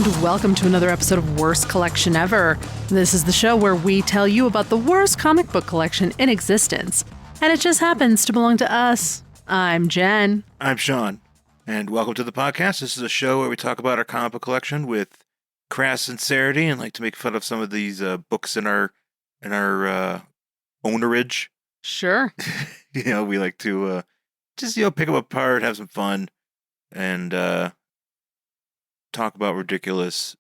and welcome to another episode of Worst Collection Ever. This is the show where we tell you about the worst comic book collection in existence, and it just happens to belong to us. I'm Jen. I'm Shawn, and welcome to the podcast. This is a show where we talk about our comic book collection with crass sincerity and like to make fun of some of these books in our ownerage. Sure. We like to just pick them apart, have some fun, and talk about ridiculous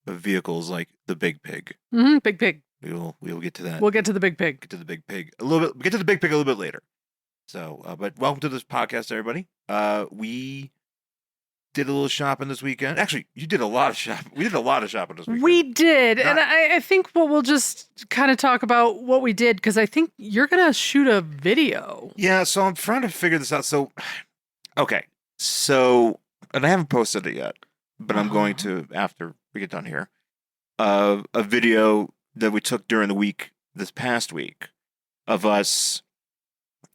vehicles like the Big Pig. Mm-hmm, Big Pig. We'll get to that. We'll get to the Big Pig. Get to the Big Pig a little bit. Get to the Big Pig a little bit later. So, but welcome to this podcast, everybody. We did a little shopping this weekend. Actually, you did a lot of shopping. We did a lot of shopping this weekend. We did, and I think we'll just kind of talk about what we did, because I think you're going to shoot a video. Yeah, so I'm trying to figure this out. So, okay. So, and I haven't posted it yet, but I'm going to after we get done here. A video that we took during the week, this past week, of us.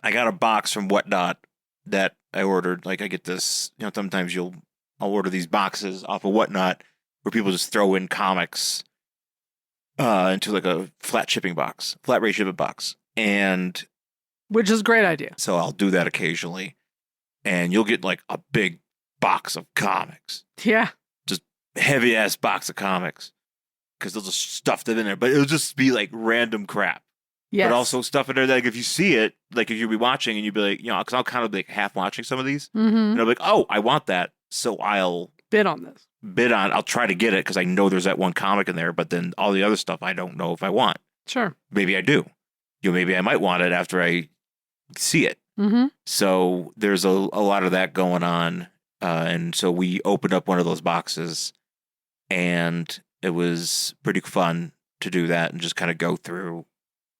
I got a box from Whatnot that I ordered. Like, I get this, sometimes I'll order these boxes off of Whatnot where people just throw in comics into like a flat rate shipping box. And which is a great idea. So I'll do that occasionally. And you'll get like a big box of comics. Yeah. Just heavy ass box of comics. Because they'll just stuff them in there. But it'll just be like random crap. Yes. But also stuff in there that, like, if you see it, like, if you'll be watching and you'll be like, because I'll kind of be like half watching some of these. Mm-hmm. And I'll be like, oh, I want that. So I'll bid on this. I'll try to get it because I know there's that one comic in there. But then all the other stuff I don't know if I want. Sure. Maybe I do. Maybe I might want it after I see it. Mm-hmm. So there's a lot of that going on. And so we opened up one of those boxes. And it was pretty fun to do that and just kind of go through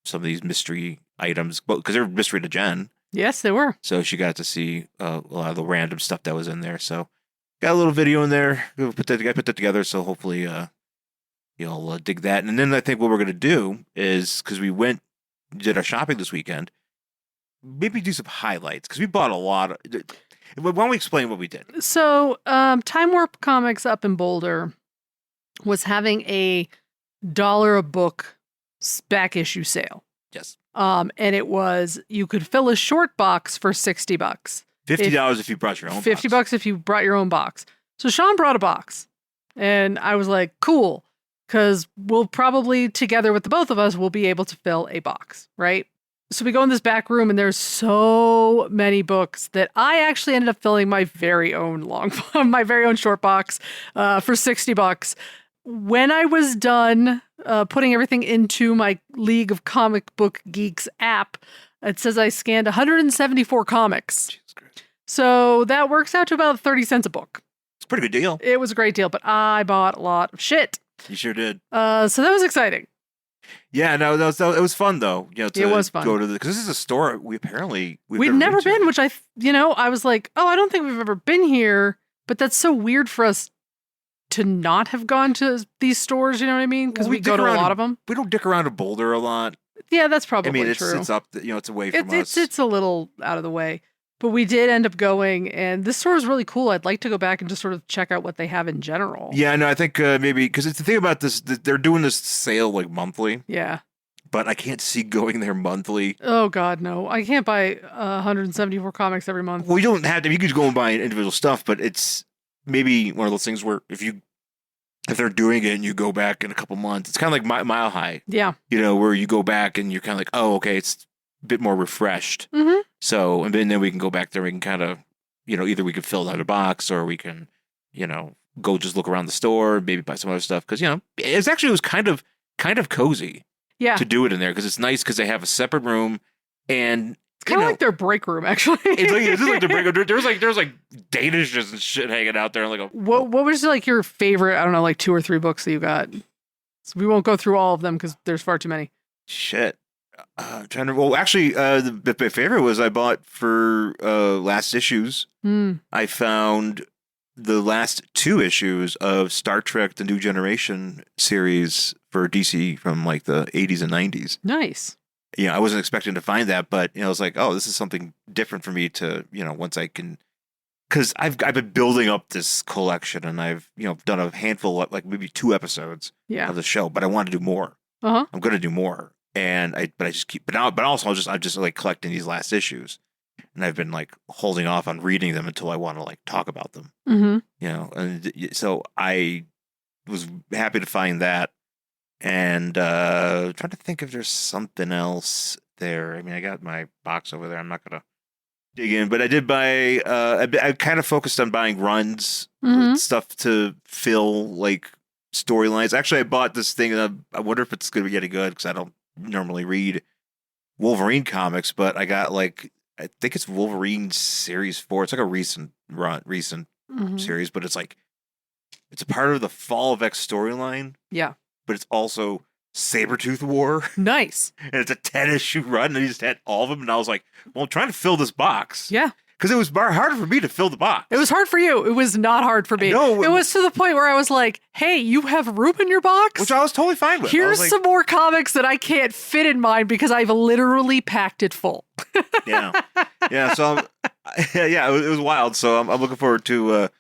some of these mystery items, because they were mystery to Jen. Yes, they were. So she got to see a lot of the random stuff that was in there. So got a little video in there. I put that together. So hopefully you'll dig that. And then I think what we're going to do is, because we did our shopping this weekend, maybe do some highlights, because we bought a lot. Why don't we explain what we did? So Time Warp Comics up in Boulder was having a $1 a book back issue sale. Yes. And it was, you could fill a short box for $60. $50 if you brought your own box. $50 if you brought your own box. So Shawn brought a box. And I was like, cool. Because we'll probably, together with the both of us, we'll be able to fill a box, right? So we go in this back room and there's so many books that I actually ended up filling my very own short box for $60. When I was done putting everything into my League of Comic Book Geeks app, it says I scanned 174 comics. Jesus Christ. So that works out to about 30 cents a book. It's a pretty good deal. It was a great deal, but I bought a lot of shit. You sure did. So that was exciting. Yeah, no, it was fun though. It was fun. Go to because this is a store we've never been, which I was like, oh, I don't think we've ever been here, but that's so weird for us to not have gone to these stores, you know what I mean? Because we go to a lot of them. We don't dick around to Boulder a lot. Yeah, that's probably true. It's up, it's away from us. It's a little out of the way. But we did end up going, and this store is really cool. I'd like to go back and just sort of check out what they have in general. Yeah, no, I think maybe, because it's the thing about this, they're doing this sale like monthly. Yeah. But I can't see going there monthly. Oh, God, no. I can't buy 174 comics every month. Well, you don't have to. You could go and buy individual stuff, but it's maybe one of those things where if they're doing it and you go back in a couple months, it's kind of like Mile High. Yeah. Where you go back and you're kind of like, oh, okay, it's a bit more refreshed. Mm-hmm. So, and then we can go back there and we can kind of, either we can fill out a box or we can, go just look around the store, maybe buy some other stuff. Because, it was kind of cozy. Yeah. To do it in there, because it's nice because they have a separate room, and it's kind of like their break room, actually. It's like their break room. There's like Danishes and shit hanging out there. Like what was like your favorite? I don't know, like 2 or 3 books that you got. So we won't go through all of them because there's far too many. Shit. Actually, my favorite was I bought for last issues. I found the last 2 issues of Star Trek: The New Generation series for DC from like the 80s and 90s. Nice. I wasn't expecting to find that, but I was like, oh, this is something different for me to, once I can because I've been building up this collection, and I've done a handful, like maybe 2 episodes Yeah. of the show, but I want to do more. Uh-huh. I'm going to do more, and I just keep, but also I'm just like collecting these last issues, and I've been like holding off on reading them until I want to like talk about them. Mm-hmm. And so I was happy to find that, and trying to think if there's something else there. I mean, I got my box over there. I'm not gonna dig in, but I did buy. I kind of focused on buying runs, stuff to fill like storylines. Actually, I bought this thing. I wonder if it's gonna be any good because I don't normally read Wolverine comics, but I got like I think it's Wolverine Series 4. It's like a recent series, but it's like it's a part of the Fall of X storyline. Yeah, but it's also Sabretooth War. Nice. And it's a 10-issue run, and he just had all of them. And I was like, well, I'm trying to fill this box. Yeah. Because it was harder for me to fill the box. It was hard for you. It was not hard for me. No, it was to the point where I was like, hey, you have room in your box? Which I was totally fine with. Here's some more comics that I can't fit in mine because I've literally packed it full. Yeah. Yeah, so it was wild. So I'm looking forward to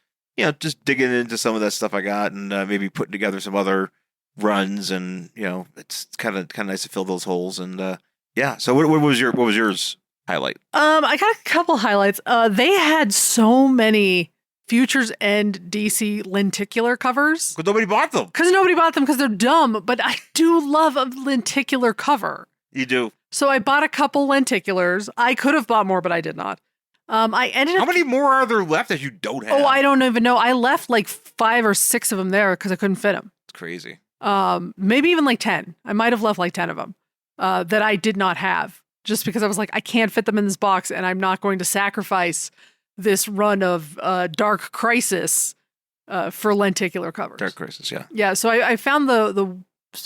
just digging into some of that stuff I got, and maybe putting together some other runs, and it's kind of nice to fill those holes. And so what was yours highlight? I got a couple highlights. They had so many Futures End DC lenticular covers. Because nobody bought them. Because they're dumb, but I do love a lenticular cover. You do. So I bought a couple lenticulars. I could have bought more, but I did not. I ended up. How many more are there left that you don't have? Oh, I don't even know. I left like 5 or 6 of them there because I couldn't fit them. It's crazy. Maybe even like 10. I might have left like 10 of them that I did not have, just because I was like, I can't fit them in this box, and I'm not going to sacrifice this run of Dark Crisis for lenticular covers. Dark Crisis, yeah. Yeah, so I found the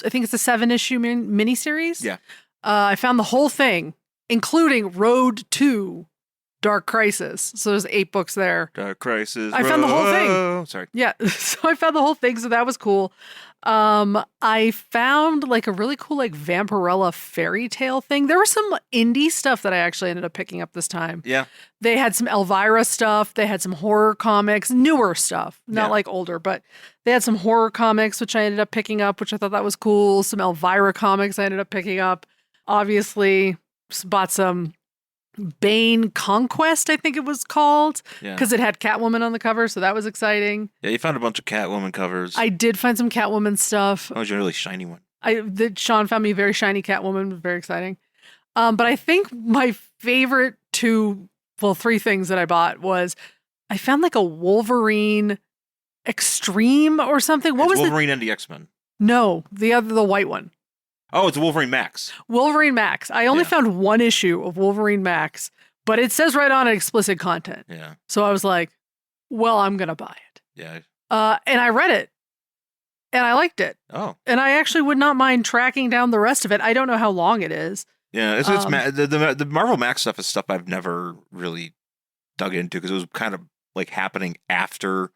I think it's a 7-issue miniseries. Yeah. I found the whole thing, including Road to Dark Crisis. So there's 8 books there. Dark Crisis. I found the whole thing. Sorry. Yeah, so I found the whole thing, so that was cool. I found like a really cool like Vampirella fairy tale thing. There was some indie stuff that I actually ended up picking up this time. Yeah. They had some Elvira stuff. They had some horror comics, newer stuff, not like older, but they had some horror comics, which I ended up picking up, which I thought that was cool. Some Elvira comics I ended up picking up. Obviously, bought some Bane Conquest, I think it was called, because it had Catwoman on the cover, so that was exciting. Yeah, you found a bunch of Catwoman covers. I did find some Catwoman stuff. That was a really shiny one. Shawn found me a very shiny Catwoman, very exciting. But I think my favorite 3 things that I bought was I found like a Wolverine Extreme or something. What was Wolverine and the X-Men? No, the white one. Oh, it's Wolverine Max. Wolverine Max. I only found 1 issue of Wolverine Max, but it says right on it explicit content. Yeah. So I was like, well, I'm going to buy it. Yeah. And I read it. And I liked it. Oh. And I actually would not mind tracking down the rest of it. I don't know how long it is. Yeah, it's the Marvel Max stuff is stuff I've never really dug into because it was kind of like happening after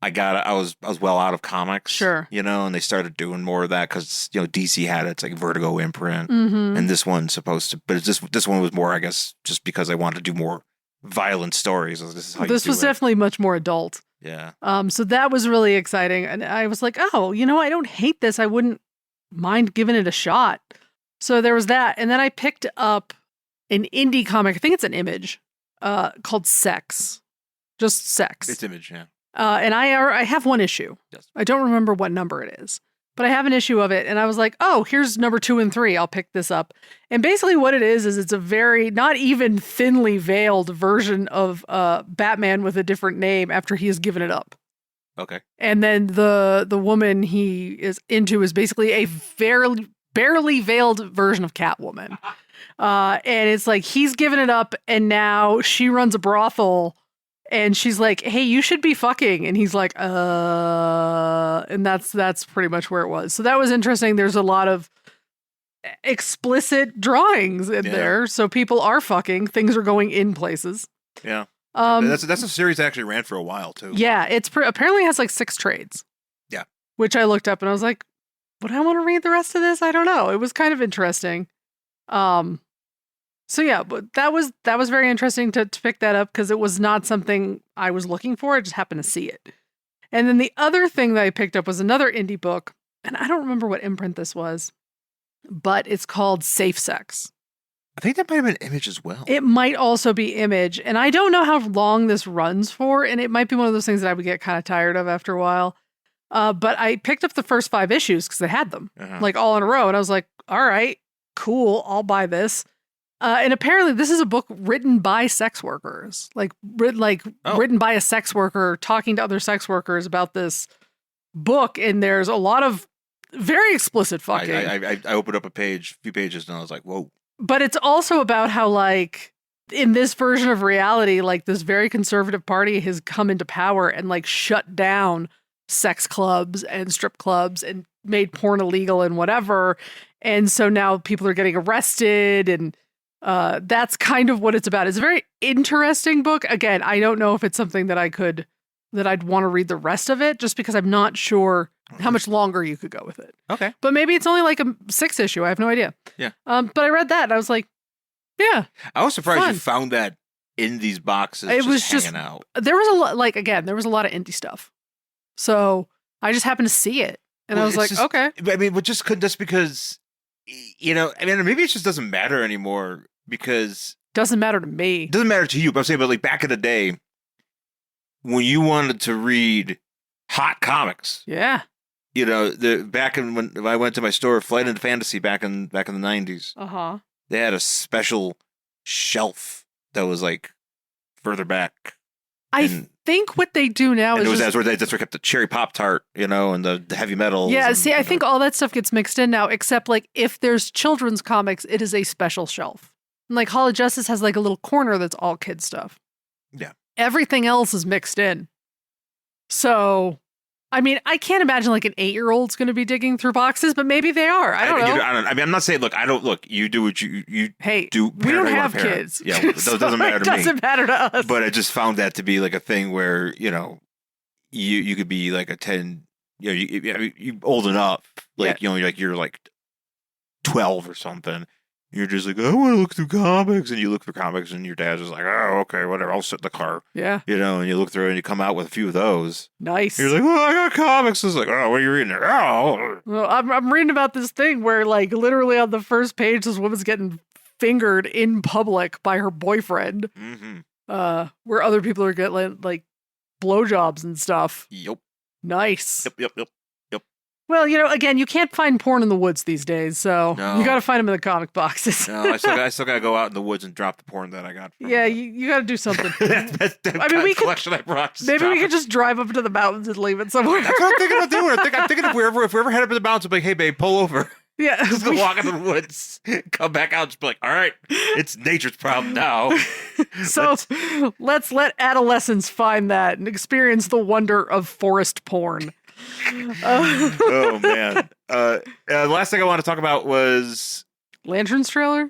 I was well out of comics. Sure. And they started doing more of that because DC had its like Vertigo imprint, and this one's supposed to, but it's this one was more, I guess, just because I wanted to do more violent stories. This was definitely much more adult. Yeah. So that was really exciting, and I was like, oh, I don't hate this. I wouldn't mind giving it a shot. So there was that, and then I picked up an indie comic. I think it's an Image, called Sex, just Sex. It's Image, yeah. And I have 1 issue. Yes. I don't remember what number it is, but I have an issue of it, and I was like, oh, here's number 2 and 3. I'll pick this up. And basically what it is it's a very not even thinly veiled version of Batman with a different name after he has given it up. Okay. And then the woman he is into is basically a barely veiled version of Catwoman. And it's like he's given it up, and now she runs a brothel. And she's like, hey, you should be fucking. And he's like, and that's pretty much where it was. So that was interesting. There's a lot of explicit drawings in there. So people are fucking. Things are going in places. Yeah. That's a series that actually ran for a while, too. Yeah. It's apparently has like 6 trades. Yeah. Which I looked up and I was like, would I want to read the rest of this? I don't know. It was kind of interesting. So yeah, but that was very interesting to pick that up because it was not something I was looking for. I just happened to see it. And then the other thing that I picked up was another indie book, and I don't remember what imprint this was, but it's called Safe Sex. I think that might have been Image as well. It might also be Image, and I don't know how long this runs for, and it might be one of those things that I would get kind of tired of after a while. But I picked up the first 5 issues because they had them, like all in a row, and I was like, all right, cool, I'll buy this. And apparently this is a book written by sex workers, written by a sex worker talking to other sex workers about this book. And there's a lot of very explicit fucking. I opened up a few pages, and I was like, whoa. But it's also about how, like, in this version of reality, like, this very conservative party has come into power and, like, shut down sex clubs and strip clubs and made porn illegal and whatever. And so now people are getting arrested, and that's kind of what it's about. It's a very interesting book. Again, I don't know if it's something that I'd want to read the rest of it, just because I'm not sure how much longer you could go with it. Okay. But maybe it's only like a 6 issue. I have no idea. Yeah. But I read that and I was like, yeah. I was surprised fun. you found that in these boxes. It was hanging out. There was a lot, there was a lot of indie stuff. So I just happened to see it. And I was like, okay. I mean, but just because, maybe it just doesn't matter anymore because. Doesn't matter to me. It doesn't matter to you, but I'm saying, but like back in the day, when you wanted to read hot comics. Yeah. When I went to my store, Flight into Fantasy back in the 90s. They had a special shelf that was like further back. I think what they do now is that's where they kept the cherry Pop-Tart, and the heavy metal. Yeah, see, I think all that stuff gets mixed in now, except like if there's children's comics, it is a special shelf. And like Hall of Justice has like a little corner that's all kid stuff. Yeah. Everything else is mixed in. So, I mean, I can't imagine like an 8-year-old's going to be digging through boxes, but maybe they are. I don't know. I mean, I'm not saying, look, you do what you do. We don't have kids. Yeah, it doesn't matter to me. It doesn't matter to us. But I just found that to be like a thing where, you could be like a 10, you old enough, like, you're like 12 or something. You're just like, I want to look through comics. And you look through comics and your dad's just like, oh, okay, whatever. I'll sit in the car. Yeah. And you look through it and you come out with a few of those. Nice. You're like, I got comics. It's like, oh, what are you reading there? Oh. Well, I'm reading about this thing where like literally on the first page, this woman's getting fingered in public by her boyfriend. Mm-hmm. Where other people are getting like blowjobs and stuff. Yep. Nice. Yep. Well, again, you can't find porn in the woods these days, so you got to find them in the comic boxes. No, I still got to go out in the woods and drop the porn that I got. Yeah, you got to do something. We could. Maybe we could just drive up to the mountains and leave it somewhere. That's what I'm thinking of doing. I'm thinking if we ever head up to the mountains, I'll be like, hey, babe, pull over. Yeah. Just go walk into the woods, come back out, just be like, all right, it's nature's problem now. So let's let adolescents find that and experience the wonder of forest porn. Oh man! The last thing I want to talk about was Lantern's trailer.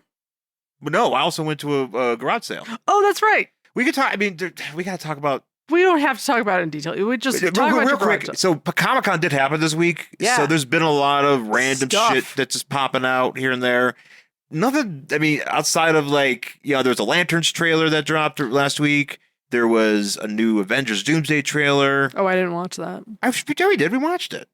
No, I also went to a garage sale. Oh, that's right. We could talk. I mean, we got to talk about. We don't have to talk about it in detail. We just talk about real quick. So Comic-Con did happen this week. Yeah. So there's been a lot of random shit that's just popping out here and there. Nothing. I mean, outside of like there's a Lanterns trailer that dropped last week. There was a new Avengers Doomsday trailer. Oh, I didn't watch that. We did. We watched it.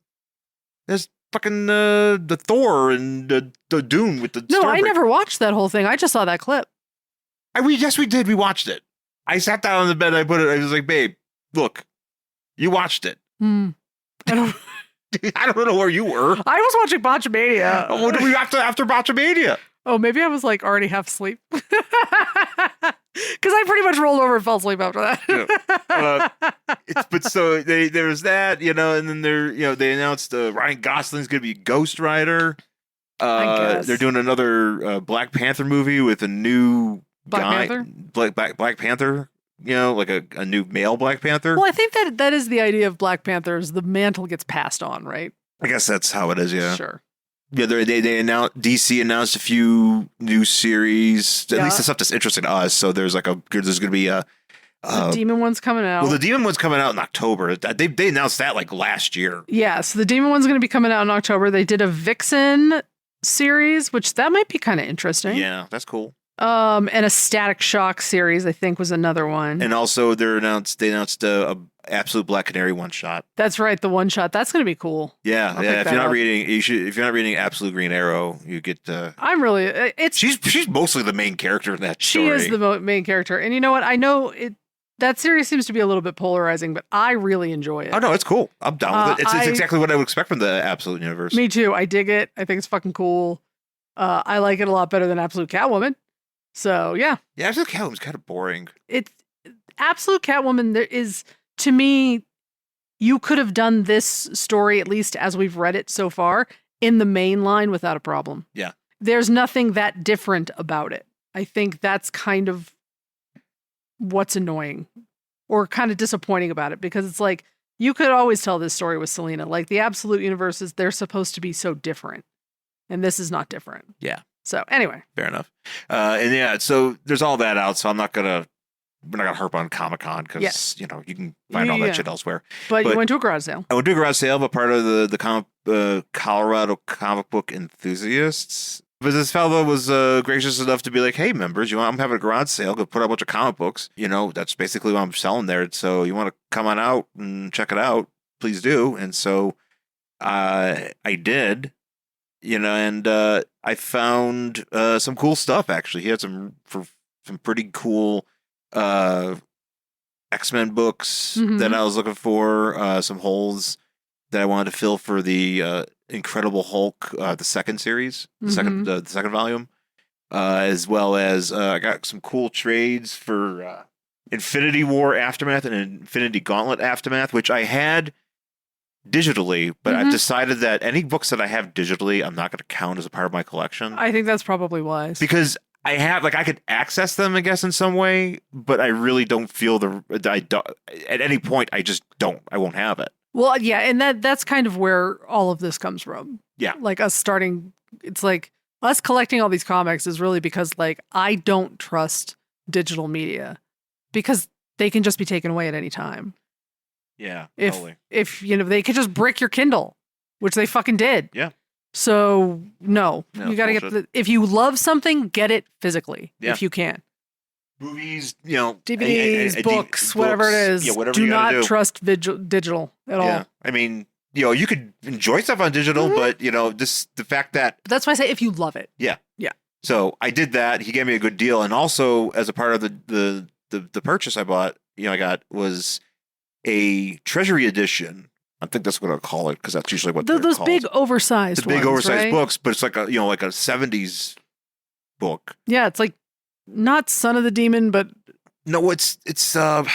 There's fucking the Thor and the Doom with the. No, I never watched that whole thing. I just saw that clip. Yes, we did. We watched it. I sat down on the bed. I was like, babe, look, you watched it. I don't. I don't know where you were. I was watching Botchamania. What did we after Botchamania? Oh, maybe I was like already half asleep. Because I pretty much rolled over and fell asleep after that. But so there was that, and then they announced Ryan Gosling's going to be Ghost Rider. They're doing another Black Panther movie with a new Black Panther, like a new male Black Panther. Well, I think that is the idea of Black Panthers. The mantle gets passed on, right? I guess that's how it is. Yeah. Sure. Yeah, they announced DC announced a few new series. At least the stuff that's interesting to us. So there's going to be a the Demon one's coming out. Well, the Demon one's coming out in October. They announced that like last year. Yeah, so the Demon one's going to be coming out in October. They did a Vixen series, which that might be kind of interesting. Yeah, that's cool. And a Static Shock series, I think, was another one. And also they announced a Absolute Black Canary one shot. That's right, the one shot. That's going to be cool. Yeah. If you're not reading, if you're not reading Absolute Green Arrow, you get. I'm really. She's mostly the main character in that story. She is the main character, and you know what? I know it. That series seems to be a little bit polarizing, but I really enjoy it. Oh no, it's cool. I'm down with it. It's exactly what I would expect from the Absolute universe. Me too. I dig it. I think it's fucking cool. I like it a lot better than Absolute Catwoman. So yeah. Yeah, Absolute Catwoman's kind of boring. It's Absolute Catwoman. There is. To me, you could have done this story, at least as we've read it so far, in the main line without a problem. Yeah. There's nothing that different about it. I think that's kind of what's annoying or kind of disappointing about it, because it's like, you could always tell this story with Selena. Like, the Absolute universes, they're supposed to be so different. And this is not different. Yeah. So anyway. Fair enough. And yeah, so there's all that out, so we're not gonna harp on Comic-Con because, you can find all that shit elsewhere. But you went to a garage sale. I went to a garage sale, but part of the Colorado comic book enthusiasts. But this fellow was gracious enough to be like, hey, members, I'm having a garage sale. Go put out a bunch of comic books. That's basically what I'm selling there. So you want to come on out and check it out, please do. And so I did, and I found some cool stuff, actually. He had some pretty cool X-Men books that I was looking for, some holes that I wanted to fill for the Incredible Hulk, the second series, the second volume, as well as I got some cool trades for Infinity War Aftermath and Infinity Gauntlet Aftermath, which I had digitally, but I've decided that any books that I have digitally, I'm not going to count as a part of my collection. I think that's probably wise. Because I have, I could access them, I guess, in some way, but I really don't feel at any point, I won't have it. Well, yeah, and that's kind of where all of this comes from. Yeah. Like it's like us collecting all these comics is really because, I don't trust digital media because they can just be taken away at any time. Yeah, totally. If they could just brick your Kindle, which they fucking did. Yeah. So no, you got to get if you love something, get it physically if you can. Movies, DVDs, books, whatever it is. Yeah, whatever do you not do. trust digital at all. I mean, you could enjoy stuff on digital, but just the fact that that's why I say if you love it. Yeah. Yeah. So I did that. He gave me a good deal, and also as a part of the purchase I bought, I got was a Treasury edition. I think that's what I'll call it because that's usually what they're those called. big oversized the big oversized right? books, but it's like a like a 70s book. Yeah, it's like not Son of the Demon, but no, it's God,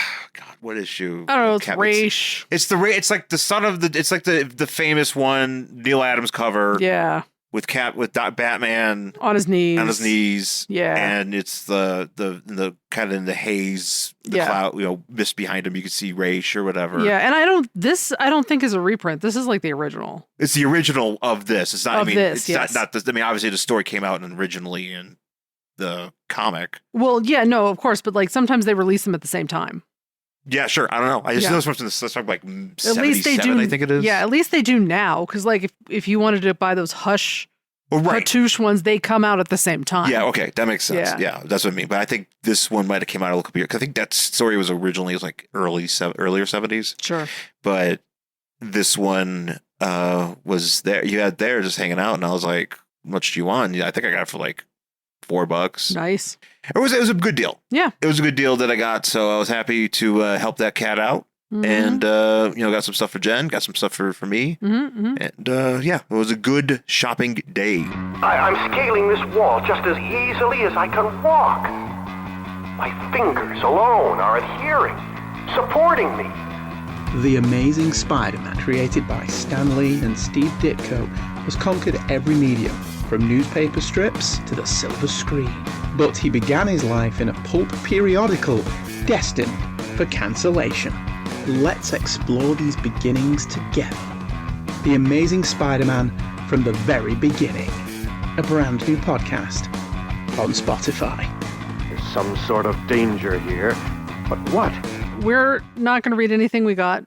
what issue? I don't know. It's Raish. It's like the son of the. It's like the famous one, Neil Adams cover. Yeah. With Batman on his knees. Yeah. And it's the kind of in the haze, the cloud, mist behind him. You can see Raish or whatever. Yeah, and I don't think is a reprint. This is like the original. It's the original of this. It's not. It's not this. I mean, obviously the story came out originally in the comic. Well, yeah, no, of course, but sometimes they release them at the same time. Yeah, sure. I don't know. I just know from the stuff like 77, at least they do, I think it is. Yeah, at least they do now. Because if you wanted to buy those Hatouche ones, they come out at the same time. Yeah, okay. That makes sense. Yeah, that's what I mean. But I think this one might have came out a little bit. I think that story was originally earlier 70s. Sure. But this one was there. You had there just hanging out. And I was like, how much do you want? I think I got it for $4. Nice. It was a good deal. Yeah. It was a good deal that I got. So I was happy to help that cat out. And, got some stuff for Jen, got some stuff for me. And, it was a good shopping day. I'm scaling this wall just as easily as I can walk. My fingers alone are adhering, supporting me. The Amazing Spider-Man, created by Stan Lee and Steve Ditko, has conquered every medium, from newspaper strips to the silver screen. But he began his life in a pulp periodical destined for cancellation. Let's explore these beginnings together. The Amazing Spider-Man from the very beginning. A brand new podcast on Spotify. There's some sort of danger here, but what? We're not going to read anything we got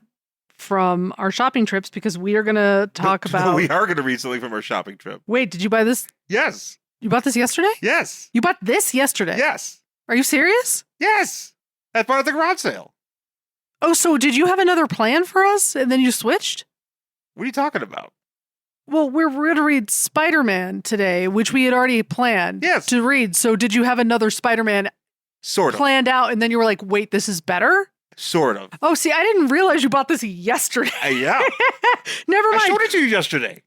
from our shopping trips because we are going to talk about... We are going to read something from our shopping trip. Wait, did you buy this? Yes. You bought this yesterday? Yes. You bought this yesterday? Yes. Are you serious? Yes. I bought it at the garage sale. Oh, so did you have another plan for us and then you switched? What are you talking about? Well, we're going to read Spider-Man today, which we had already planned to read. So did you have another Spider-Man sort of planned out and then you were like, wait, this is better? Sort of. Oh, see, I didn't realize you bought this yesterday. Yeah. Never mind. I showed it to you yesterday.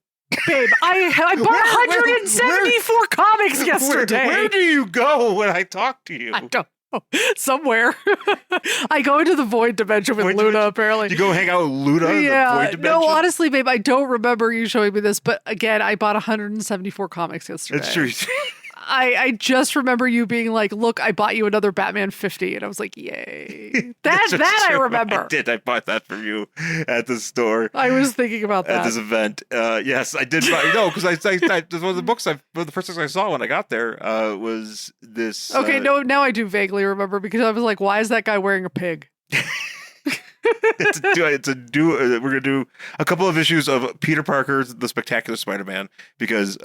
Babe, I bought 174 comics yesterday. Where do you go when I talk to you? I don't know. Somewhere. I go into the void dimension with Luna, apparently. You go hang out with Luna in the void dimension? No, honestly, babe, I don't remember you showing me this, but again, I bought 174 comics yesterday. That's true. I just remember you being like, look, I bought you another Batman 50. And I was like, yay. That I remember. I did. I bought that from you at the store. I was thinking about that. At this event. Yes, I did buy. No, because I one of the books, one of the first things I saw when I got there was this. Okay, no, now I do vaguely remember because I was like, why is that guy wearing a pig? We're gonna do a couple of issues of Peter Parker's The Spectacular Spider-Man because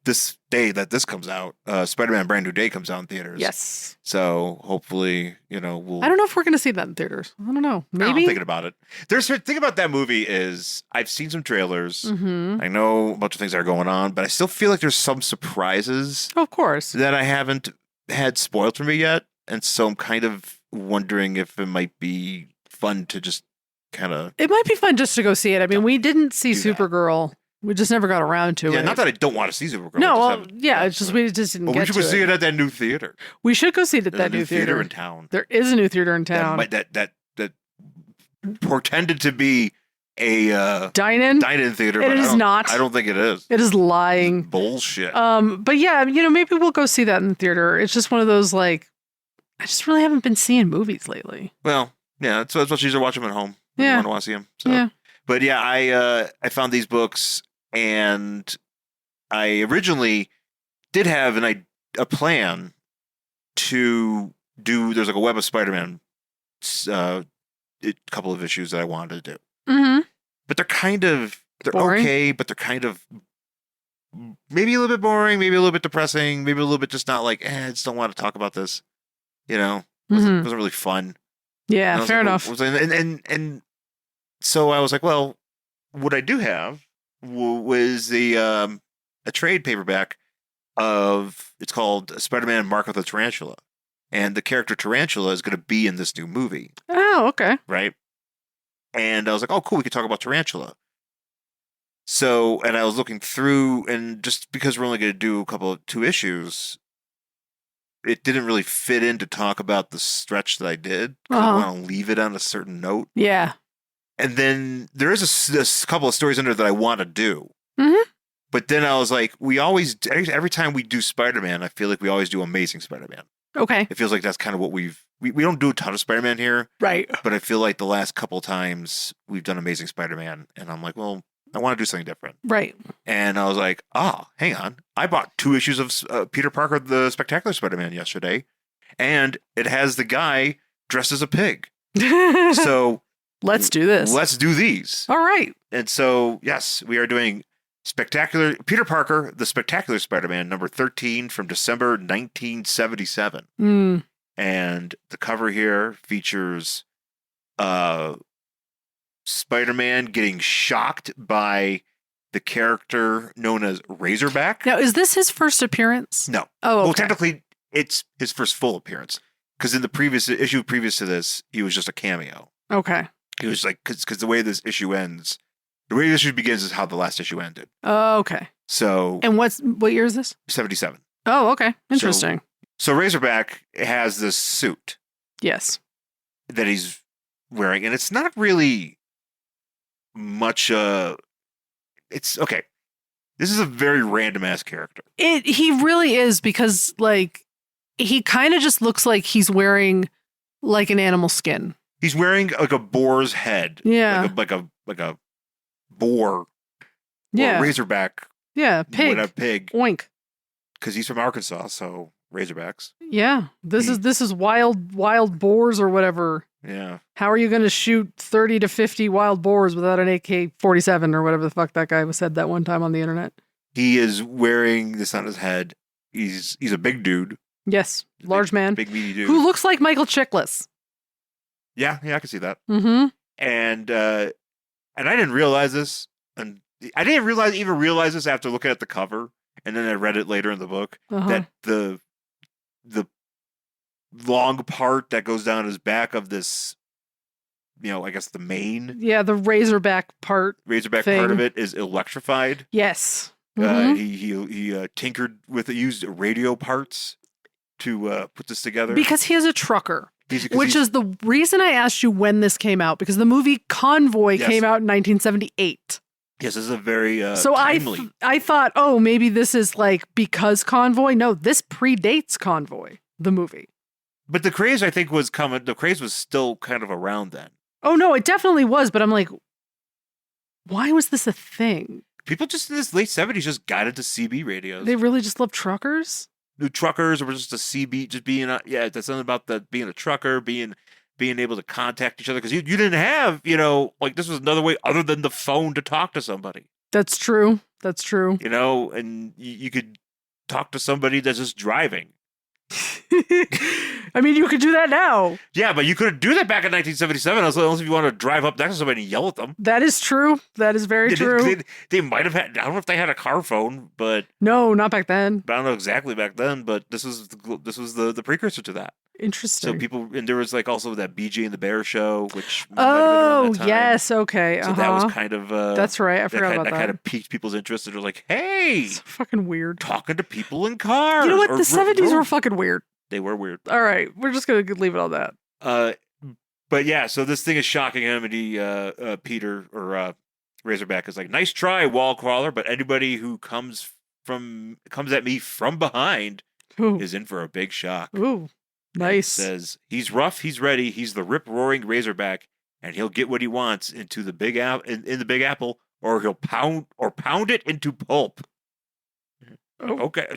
this day that this comes out, Spider-Man Brand New Day comes out in theaters. Yes. So hopefully, we'll. I don't know if we're gonna see that in theaters. I don't know. Maybe. I'm thinking about it. The thing about that movie is I've seen some trailers. Mm-hmm. I know a bunch of things that are going on, but I still feel like there's some surprises. Of course. That I haven't had spoiled for me yet, and so I'm kind of wondering if it might be fun to just kind of. It might be fun just to go see it. I mean, we didn't see Supergirl. We just never got around to it. Yeah, not that I don't want to see Supergirl. No, well, yeah, it's just we just didn't get to it. We should go see it at that new theater. We should go see it at that new theater in town. There is a new theater in town. That portended to be a dine-in theater. It is not. I don't think it is. It is lying. It's bullshit. But yeah, maybe we'll go see that in the theater. It's just one of those like, I just really haven't been seeing movies lately. Well, yeah, that's what she's watching them at home. Yeah, I want to see them. So. Yeah, but yeah, I found these books, and I originally did have a plan to do. There's like a Web of Spider-Man, a couple of issues that I wanted to do. Mm-hmm. But they're boring. Okay, but they're kind of maybe a little bit boring, maybe a little bit depressing, maybe a little bit just not like, I just don't want to talk about this. Wasn't really fun. Yeah, fair enough. And so I was like, well, what I do have was a trade paperback it's called Spider-Man Mark of the Tarantula. And the character Tarantula is going to be in this new movie. Oh, okay. Right? And I was like, oh, cool, we could talk about Tarantula. So, and I was looking through, and just because we're only going to do 2 issues, it didn't really fit in to talk about the stretch that I did. I want to leave it on a certain note. Yeah. And then there is a couple of stories in there that I want to do. Mm-hmm. But then I was like, every time we do Spider-Man, I feel like we always do Amazing Spider-Man. Okay. It feels like that's kind of what we don't do a ton of Spider-Man here. Right. But I feel like the last couple times we've done Amazing Spider-Man, and I'm like, well, I want to do something different. Right. And I was like, hang on. I bought 2 issues of Peter Parker, the Spectacular Spider-Man yesterday, and it has the guy dressed as a pig. So let's do this. Let's do these. All right. And so, yes, we are doing Peter Parker, the Spectacular Spider-Man, number 13 from December 1977. Mm. And the cover here features Spider-Man getting shocked by the character known as Razorback. Now, is this his first appearance? No. Oh, okay. Well, technically, it's his first full appearance. Because in the previous issue previous to this, he was just a cameo. Okay. He was like, because the way this issue ends, the way this issue begins is how the last issue ended. Oh, okay. So. And what year is this? 77. Oh, okay. Interesting. So Razorback has this suit. Yes. That he's wearing, and it's not really much. It's okay. This is a very random ass character. He really is, because like he kind of just looks like he's wearing like an animal skin. He's wearing like a boar's head. Yeah. Like a boar. Yeah. Or a razorback. Yeah. Pig. What a pig. Oink. Because he's from Arkansas, so razorbacks. Yeah. This is wild boars or whatever. Yeah. How are you going to shoot 30 to 50 wild boars without an AK-47 or whatever the fuck that guy said that one time on the internet? He is wearing this on his head, He's a big dude. Yes, large man. Big meaty dude. Who looks like Michael Chiklis. Yeah, I can see that. Mm-hmm. And I didn't realize this, and I didn't even realize this after looking at the cover, and then I read it later in the book that the long part that goes down his back of this, I guess the mane. Yeah, the Razorback part. Razorback part of it is electrified. Yes. He tinkered with it, used radio parts to put this together. Because he is a trucker. Which is the reason I asked you when this came out, because the movie Convoy came out in 1978. Yes, this is a very so timely. I thought, oh, maybe this is like because Convoy. No, this predates Convoy, the movie. But the craze, I think, was coming. The craze was still kind of around then. Oh, no, it definitely was. But I'm like, why was this a thing? People just in this late 70s just got into CB radios. They really just love truckers? New truckers, or just a CB, just being that's something about being a trucker, being able to contact each other, because you didn't have, this was another way other than the phone to talk to somebody. That's true. And you could talk to somebody that's just driving. I mean, you could do that now. Yeah, but you couldn't do that back in 1977 unless if you wanted to drive up next to somebody and yell at them. That is true. That is very true. They might have had, I don't know if they had a car phone, but... No, not back then. I don't know exactly back then, but this was the precursor to that. Interesting. So people, and there was also that BJ and the Bear show, which... Oh, yes, okay. So that was kind of... That's right, I forgot about that. That kind of piqued people's interest, and they're like, hey! So fucking weird. Talking to people in cars! You know what? The 70s were fucking weird. They were weird. All right, we're just going to leave it on that. But yeah, so this thing is shocking him, and he, Peter, or Razorback is like, nice try, wall crawler, but anybody who comes at me from behind is in for a big shock. Ooh, nice. Says, he's rough, he's ready, he's the rip-roaring Razorback, and he'll get what he wants into the Big in the Big Apple, or he'll pound it into pulp. Okay.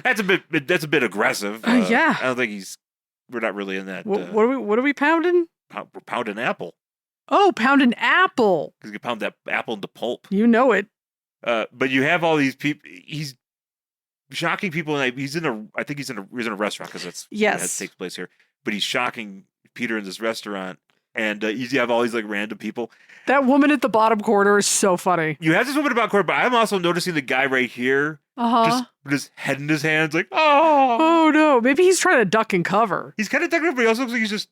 That's a bit aggressive. Yeah. I don't think we're not really in that. What are we pounding? We're pounding apple. Oh, pound an apple. Because you can pound that apple into pulp. You know it. But you have all these people. He's shocking people. And I think he's in a restaurant, because that's that takes place here. But he's shocking Peter in this restaurant. And you have all these random people. That woman at the bottom corner is so funny. You have this woman at the bottom corner, but I'm also noticing the guy right here. Just with his head in his hands, oh no, maybe he's trying to duck and cover. He's kind of ducking, but he also looks like he's just,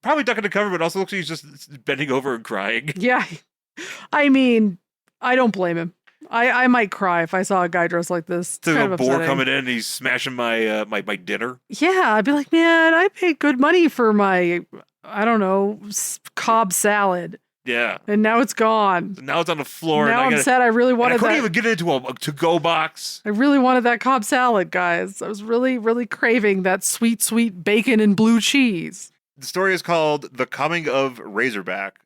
probably ducking to cover, but also looks like he's just bending over and crying. Yeah. I mean, I don't blame him. I might cry if I saw a guy dressed like this. It's kind of a boar coming in and he's smashing my my dinner. Yeah, I'd be like, man, I paid good money for my, I don't know, Cobb salad. Yeah. And now it's gone. Now it's on the floor. Now I'm sad. I really wanted that. I couldn't even get into a to-go box. I really wanted that Cobb salad, guys. I was really, really craving that sweet, sweet bacon and blue cheese. The story is called The Coming of Razorback.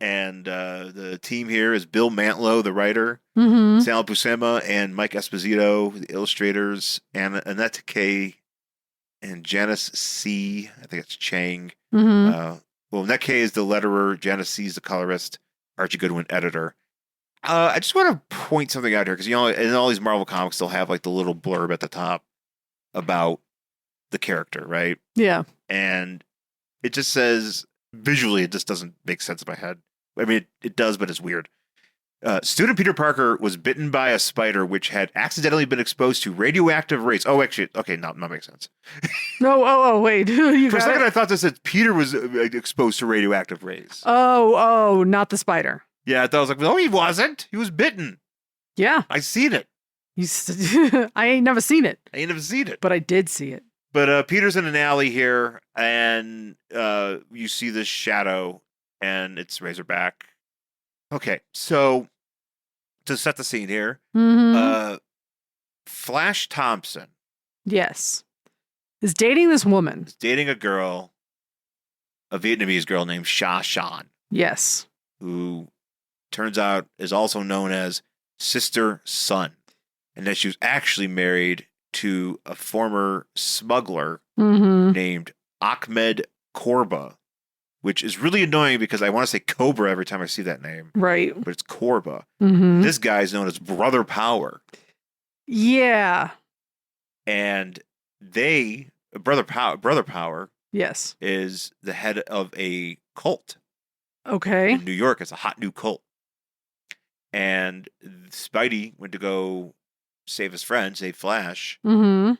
And the team here is Bill Mantlo, the writer, Sal Buscema, and Mike Esposito, the illustrators, and Annette K. and Janice C. I think it's Chang. Annette K. is the letterer, Janice C. is the colorist, Archie Goodwin, editor. I just want to point something out here, because in all these Marvel comics, they'll have the little blurb at the top about the character, right? Yeah. And it just says, visually, it just doesn't make sense in my head. I mean, it does, but it's weird. Student Peter Parker was bitten by a spider which had accidentally been exposed to radioactive rays. Oh, actually, okay, not makes sense. No, wait. For a second, I thought this said Peter was exposed to radioactive rays. Oh, not the spider. Yeah, I thought I was like, no, he wasn't. He was bitten. Yeah. I seen it. I ain't never seen it. But I did see it. But Peter's in an alley here, and you see this shadow, and it's Razorback. Okay, so to set the scene here, Flash Thompson. Yes. Is dating this woman. Is dating a girl, a Vietnamese girl named Shawn. Yes. Who turns out is also known as Sister Sun. And that she was actually married to a former smuggler named Ahmed Korba, which is really annoying because I want to say Cobra every time I see that name. Right. But it's Korba. This guy is known as Brother Power. Yeah. and Brother Power Yes. is the head of a cult Okay. in New York. It's a hot new cult. And Spidey went to go save his friend, save Flash. Mm-hmm.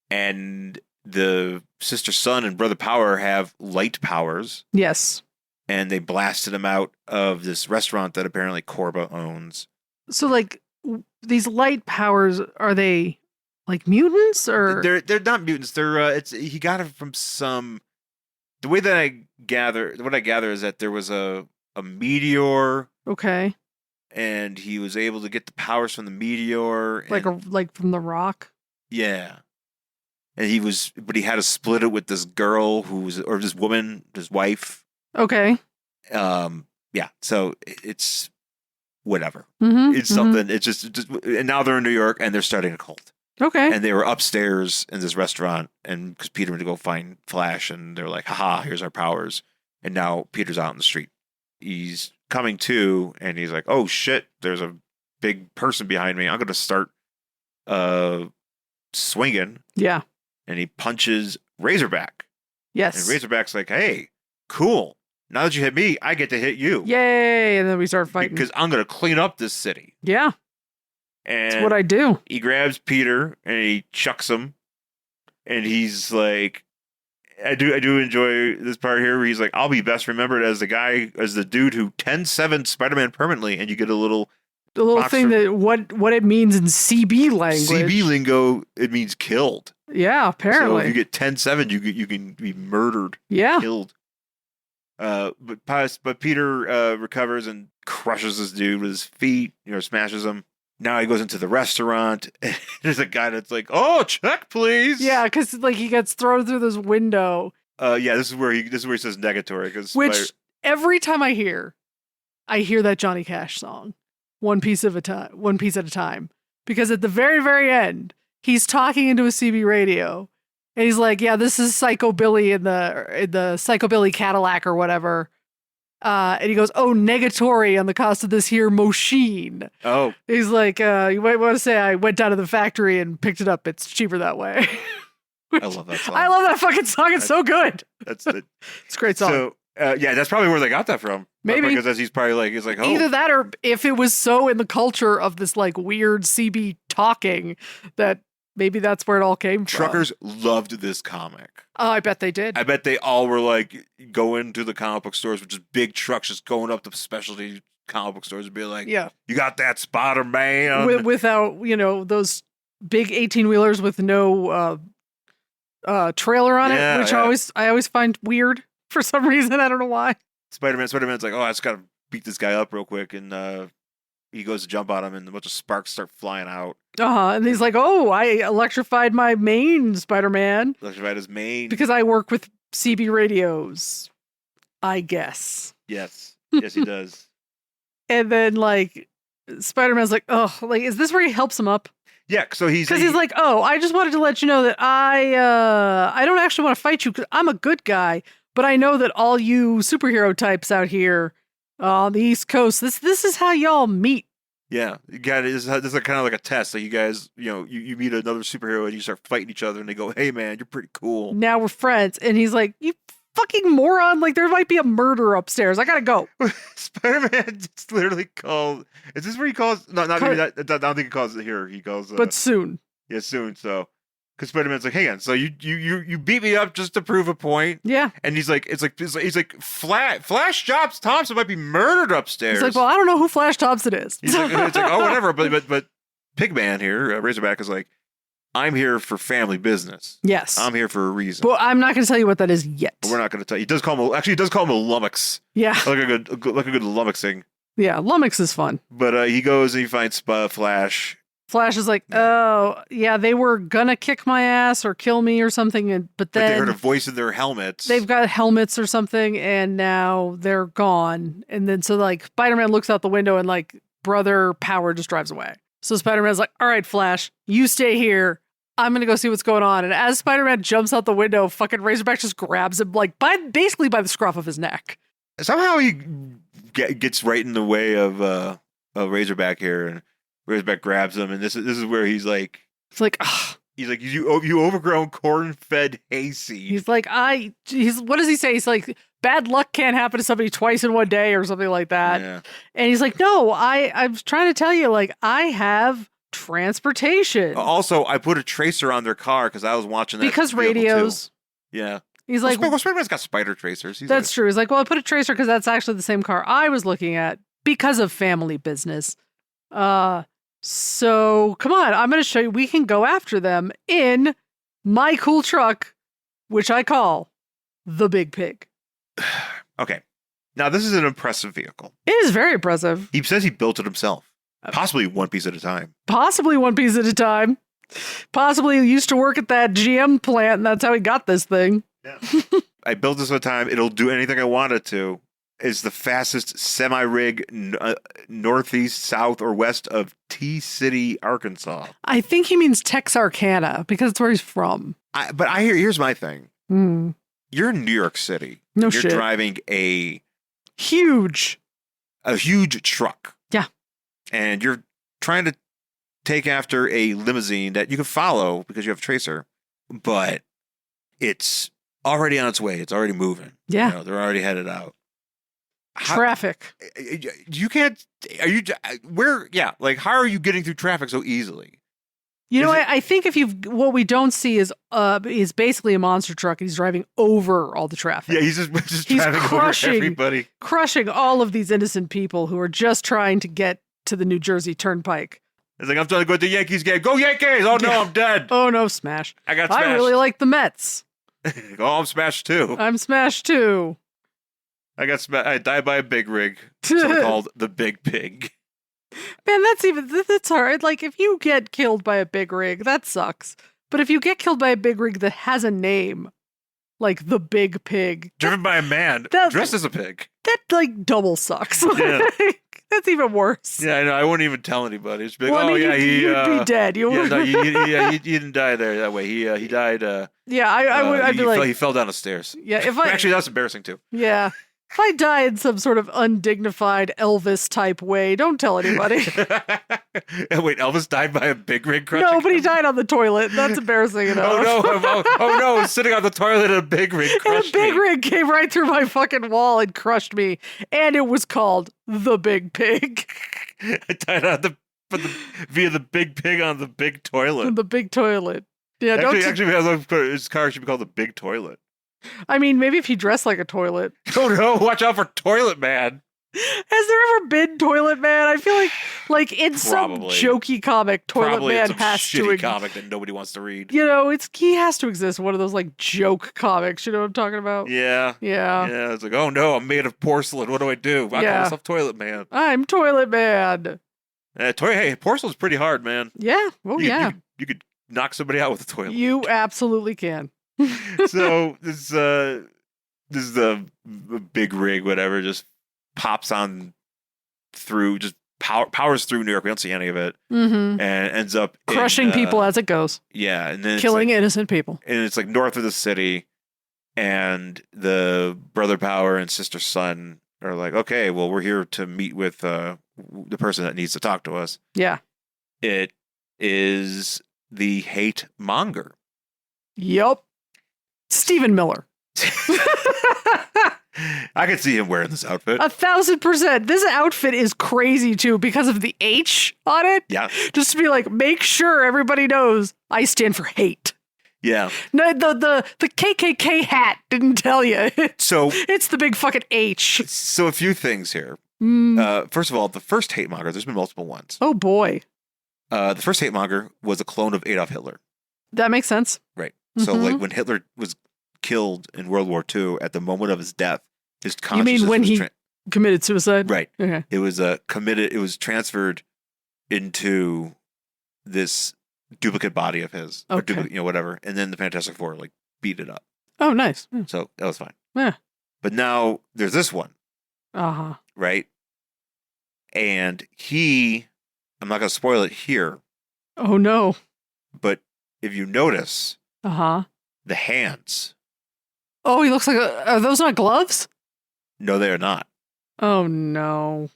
And the Sister Sun and Brother Power have light powers. Yes. And they blasted him out of this restaurant that apparently Korba owns. So, like, these light powers, are they like mutants or? They're not mutants. They're he got it from some. The way that what I gather is that there was a meteor. Okay. And he was able to get the powers from the meteor. Like from the rock. Yeah. And he had to split it with this girl or this woman, his wife. Okay. Yeah. So it's whatever. Mm-hmm. It's something. It's just, and now they're in New York and they're starting a cult. Okay. And they were upstairs in this restaurant, and because Peter went to go find Flash, and they're like, haha, here's our powers. And now Peter's out in the street. He's coming to, and he's like, oh shit, there's a big person behind me. I'm going to start swinging. Yeah. And he punches Razorback. Yes. And Razorback's like, hey, cool. Now that you hit me, I get to hit you. Yay. And then we start fighting. Because I'm going to clean up this city. Yeah. And that's what I do. He grabs Peter and he chucks him. And he's like, I do enjoy this part here where he's like, I'll be best remembered as the dude who 10-7 Spider-Man permanently. And you get a little thing that what it means in CB language. CB lingo, it means killed. Yeah, apparently. So if you get 10-7, you can be murdered. Yeah. Killed. But Peter recovers and crushes this dude with his feet, smashes him. Now he goes into the restaurant. And there's a guy that's like, "Oh, check, please." Yeah, because he gets thrown through this window. Yeah, this is where he says negatory, which every time I hear that Johnny Cash song, one piece at a time. Because at the very, very end, he's talking into a CB radio, and he's like, "Yeah, this is Psycho Billy in the Psycho Billy Cadillac or whatever." And he goes, "Oh, negatory on the cost of this here machine." Oh. He's like, you might want to say I went down to the factory and picked it up. It's cheaper that way. I love that song. I love that fucking song. It's so good. It's a great song. So, yeah, that's probably where they got that from. Maybe. Because he's probably like, oh. Either that or if it was so in the culture of this like weird CB talking that maybe that's where it all came from. Truckers loved this comic. Oh, I bet they did. I bet they all were like going to the comic book stores with just big trucks, just going up to specialty comic book stores and be like, "Yeah, you got that Spider-Man?" Without those big 18-wheelers with no trailer on it, which I always find weird for some reason. I don't know why. Spider-Man's like, "Oh, I just gotta beat this guy up real quick," and he goes to jump on him, and a bunch of sparks start flying out. And he's like, "Oh, I electrified my main, Spider-Man. Electrified his main because I work with CB radios, I guess." Yes, he does. And then like Spider-Man's like, "Oh, like is this where he helps him up?" Yeah, so he's like, "Oh, I just wanted to let you know that I don't actually want to fight you because I'm a good guy, but I know that all you superhero types out here on the East Coast, this is how y'all meet." Yeah, you got it. This is kind of like a test. Like you guys, you meet another superhero and you start fighting each other, and they go, "Hey, man, you're pretty cool. Now we're friends." And he's like, "You fucking moron! Like there might be a murder upstairs. I gotta go." Spider-Man just literally called. Is this where he calls? No, not maybe that. I don't think he calls it here. He calls. But soon. Yeah, soon. So. Because Spider-Man's like, "Hang on, so you beat me up just to prove a point?" Yeah. And he's like, Flash Jobs Thompson might be murdered upstairs. He's like, "Well, I don't know who Flash Thompson is." It's like, "Oh, whatever." But Pigman here, Razorback is like, "I'm here for family business. Yes, I'm here for a reason." Well, I'm not going to tell you what that is yet. But we're not going to tell you. He does call him a lummox. Yeah, like a good lummoxing. Yeah, lummox is fun. But he goes and he finds Flash. Flash is like, "Oh, yeah, they were gonna kick my ass or kill me or something, but then they heard a voice in their helmets. They've got helmets or something, and now they're gone." And then so like Spider-Man looks out the window and like Brother Power just drives away. So Spider-Man's like, "All right, Flash, you stay here. I'm gonna go see what's going on." And as Spider-Man jumps out the window, fucking Razorback just grabs him like basically by the scruff of his neck. Somehow he gets right in the way of Razorback here, and Razorback grabs him, and this is where he's like, it's like, ugh. He's like, you overgrown corn-fed hayseed. He's like, what does he say? He's like, bad luck can't happen to somebody twice in one day or something like that. Yeah. And he's like, no, I'm trying to tell you, like, I have transportation. Also, I put a tracer on their car because I was watching that. Because vehicle radios. Too. Yeah. He's like, well, Spider-Man's got spider tracers. That's true. He's like, well, I put a tracer because that's actually the same car I was looking at because of family business. So come on, I'm going to show you. We can go after them in my cool truck, which I call the Big Pig. Okay. Now, this is an impressive vehicle. It is very impressive. He says he built it himself, possibly one piece at a time. Possibly one piece at a time. Possibly used to work at that GM plant, and that's how he got this thing. Yeah. I built this at a time. It'll do anything I want it to. It's the fastest semi-rig northeast, south, or west of T-City, Arkansas. I think he means Texarkana because it's where he's from. But here's my thing. Mm. You're in New York City. You're shit. Driving a huge truck. Yeah. And you're trying to take after a limousine that you can follow because you have a tracer, but it's already on its way. It's already moving. Yeah. You know, they're already headed out. Traffic. You can't. Are you? Where? Yeah. Like, how are you getting through traffic so easily? You know, I think what we don't see is basically a monster truck, and he's driving over all the traffic. Yeah, he's driving crushing, over everybody, crushing all of these innocent people who are just trying to get to the New Jersey Turnpike. It's like, I'm trying to go to the Yankees game. Go Yankees! Oh no, I'm dead. Oh no, smash! I got smashed. I really like the Mets. Oh, I'm smashed too. I'm smashed too. I got I died by a big rig, so called the Big Pig. Man, that's hard. Like, if you get killed by a big rig, that sucks. But if you get killed by a big rig that has a name, like the Big Pig, driven by a man dressed as a pig, that like double sucks. Yeah. That's even worse. Yeah, I know. I wouldn't even tell anybody. It's like, well, you'd be dead. He didn't die there that way. He died. Yeah, I'd be like, he fell down the stairs. Yeah, actually, that's embarrassing too. Yeah. If I die in some sort of undignified Elvis type way, don't tell anybody. Wait, Elvis died by a big rig crushing? No, but he died on the toilet. That's embarrassing enough. Oh no, sitting on the toilet and a big rig crushed me. And a big rig came right through my fucking wall and crushed me. And it was called the Big Pig. I died via the Big Pig on the big toilet. The big toilet. Yeah, actually, his car should be called the Big Toilet. I mean, maybe if he dressed like a toilet. Oh no, watch out for Toilet Man. Has there ever been Toilet Man? I feel like in some jokey comic, Toilet Man has to exist. Comic that nobody wants to read. You know, he has to exist. One of those like joke comics. You know what I'm talking about? Yeah. It's like, oh no, I'm made of porcelain. What do I do? I call myself Toilet Man. I'm Toilet Man. Hey, porcelain's pretty hard, man. Yeah. Oh yeah. You could knock somebody out with a toilet. You absolutely can. So this is the big rig, whatever, just pops on through, just powers through New York. We don't see any of it, and ends up crushing people as it goes. Yeah, and then killing innocent people. And it's like north of the city, and the brother Power and sister Sun are like, okay, well, we're here to meet with the person that needs to talk to us. Yeah, it is the hate monger. Yup. Stephen Miller. I could see him wearing this outfit. 1,000%. This outfit is crazy too because of the H on it. Yeah. Just to be like, make sure everybody knows I stand for hate. Yeah. No, the KKK hat didn't tell you. So it's the big fucking H. So a few things here. First of all, the first hate monger, there's been multiple ones. Oh boy. The first hate monger was a clone of Adolf Hitler. That makes sense. Right. So, like, when Hitler was killed in World War II, at the moment of his death, his consciousness. You mean when he committed suicide? Right. Okay. It was committed. It was transferred into this duplicate body of his, or whatever. And then the Fantastic Four beat it up. Oh, nice. Yeah. So that was fine. Yeah. But now there's this one. Right. And I'm not going to spoil it here. Oh no. But if you notice, the hands. Oh, he looks like are those not gloves? No, they are not. Oh no.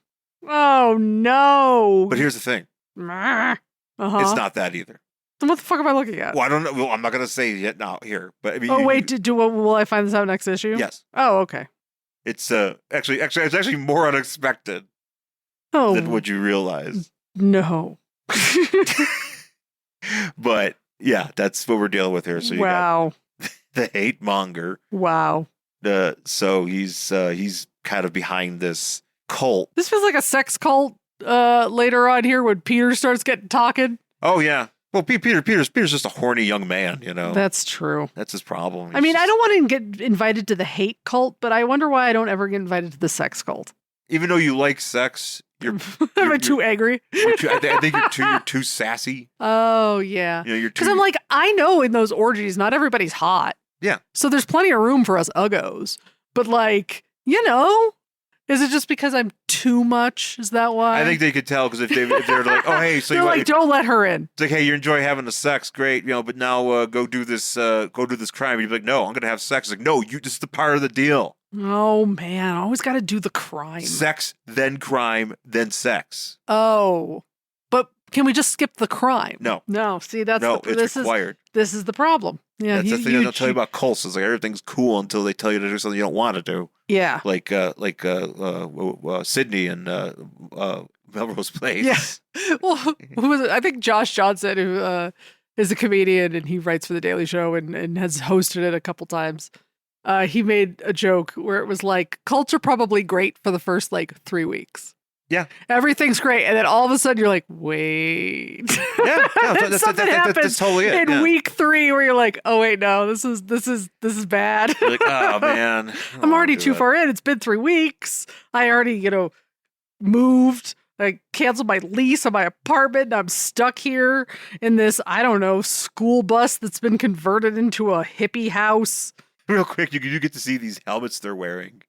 Oh no. But here's the thing. It's not that either. Then what the fuck am I looking at? Well, I don't know. Well, I'm not going to say it yet now here. But I mean, Oh, wait. Will I find this out next issue? Yes. Oh, okay. It's actually more unexpected than what you realize. No. But yeah, that's what we're dealing with here. So you got the hate monger. Wow. So he's kind of behind this cult. This feels like a sex cult later on here when Peter starts talking. Oh yeah. Well, Peter's just a horny young man, you know. That's true. That's his problem. I mean, I don't want to get invited to the hate cult, but I wonder why I don't ever get invited to the sex cult. Even though you like sex, am I too angry? I think you're too sassy. Oh yeah. You know, because I'm like, I know in those orgies, not everybody's hot. Yeah. So there's plenty of room for us uggos, but like, you know. Is it just because I'm too much? Is that why? I think they could tell because if they're like, oh hey, so they're like, don't let her in. It's like, hey, you enjoy having the sex, great, you know, but now go do this crime. And you'd be like, no, I'm gonna have sex. It's like, no, this is the part of the deal. Oh man, I always got to do the crime. Sex, then crime, then sex. Oh, but can we just skip the crime? No. See, that's it's required. This is the problem. Yeah, that's the thing they don't tell you about cults. Is like everything's cool until they tell you to do something you don't want to do. Yeah, like Sydney and Melrose Place. Yeah. Well, who was it? I think Josh Johnson, who is a comedian and he writes for The Daily Show and has hosted it a couple times. He made a joke where it was like, cults are probably great for the first like 3 weeks. Yeah. Everything's great. And then all of a sudden you're like, wait. Yeah. Something happens that's totally it. in week 3 where you're like, oh wait, no, this is bad. You're like, oh man. I'm already too far in. It's been 3 weeks. I already, moved. I canceled my lease on my apartment. And I'm stuck here in this, I don't know, school bus that's been converted into a hippie house. Real quick, you get to see these helmets they're wearing.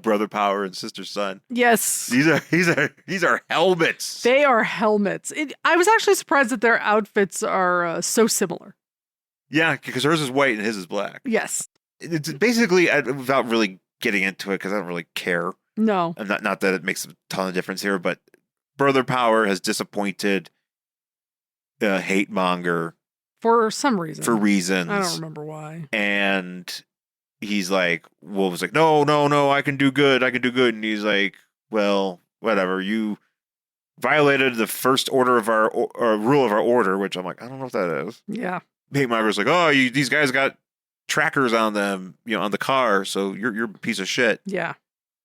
Brother Power and Sister Sun. Yes. These are helmets. They are helmets. I was actually surprised that their outfits are so similar. Yeah, because hers is white and his is black. Yes. It's basically, without really getting into it, because I don't really care. No. And not that it makes a ton of difference here, but Brother Power has disappointed Hate Monger. For some reason. For reasons. I don't remember why. And he's like, Wolf was like, no, I can do good. And he's like, well, whatever. You violated the first order of our rule of our order, which I'm like, I don't know what that is. Yeah. Hate Monger's like, oh, these guys got trackers on them, on the car, so you're a piece of shit. Yeah.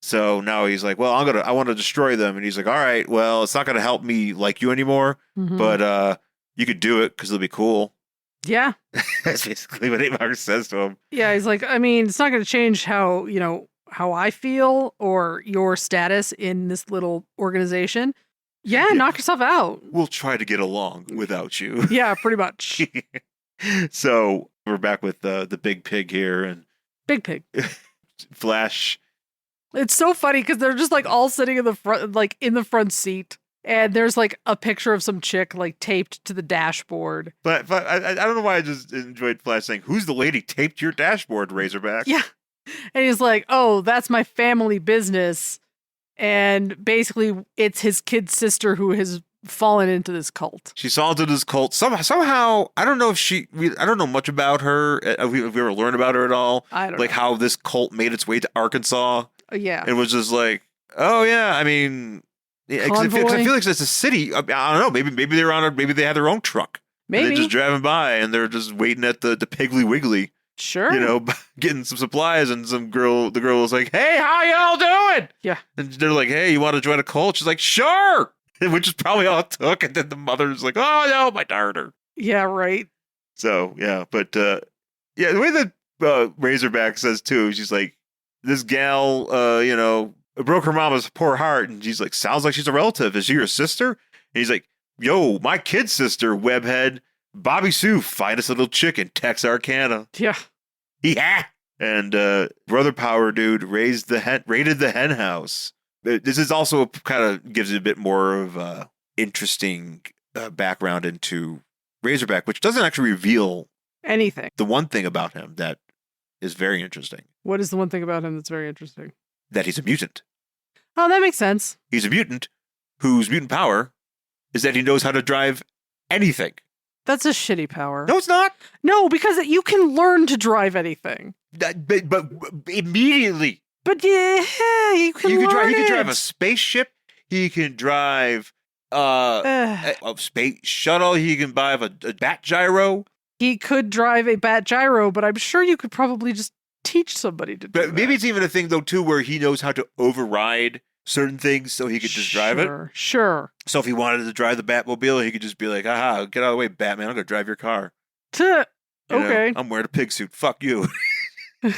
So now he's like, well, I want to destroy them. And he's like, all right, well, it's not going to help me like you anymore, but you could do it because it'll be cool. Yeah. That's basically what Hate Monger says to him. Yeah, he's like, I mean, it's not going to change how I feel or your status in this little organization. Yeah, knock yourself out. We'll try to get along without you. Yeah, pretty much. So we're back with the big pig here and Big Pig. Flash. It's so funny because they're just like all sitting in the front seat. And there's like a picture of some chick like taped to the dashboard. But I don't know why I just enjoyed Flash saying, who's the lady taped to your dashboard, Razorback? Yeah. And he's like, oh, that's my family business. And basically it's his kid sister who has fallen into this cult. She saw into this cult. Somehow, I don't know if I don't know much about her. If we ever learned about her at all. I don't know. How this cult made its way to Arkansas. Yeah. It was just like, oh yeah, I mean... Yeah, I feel like it's a city. I don't know. Maybe they're maybe they have their own truck. Maybe they're just driving by and they're just waiting at the Piggly Wiggly. Sure. Getting some supplies, and the girl was like, "Hey, how y'all doing?" Yeah. And they're like, "Hey, you want to join a cult?" She's like, "Sure," which is probably all it took. And then the mother's like, "Oh no, my daughter." Yeah. Right. So yeah, but the way that Razorback says too, she's like, "This gal, broke her mama's poor heart," and she's like, sounds like she's a relative. Is she your sister? And he's like, yo, my kid's sister, webhead, Bobby Sue, finest little chick in Texarkana. Yeah. Yeah. And Brother Power dude raided the hen house. This is also kind of gives it a bit more of interesting background into Razorback, which doesn't actually reveal anything. The one thing about him that is very interesting. What is the one thing about him that's very interesting? That he's a mutant. Oh, that makes sense. He's a mutant whose mutant power is that he knows how to drive anything. That's a shitty power. No, it's not. No, because you can learn to drive anything. But immediately. But yeah, you can learn He can drive it. a spaceship. He can drive a space shuttle. He can drive a bat gyro. He could drive a bat gyro, but I'm sure you could probably just teach somebody to do But that. maybe it's even a thing, though, too, where he knows how to override certain things so he could just drive it. Sure. So if he wanted to drive the Batmobile, he could just be like, aha, get out of the way, Batman. I'm going to drive your car. Okay. I'm wearing a pig suit. Fuck you. I'm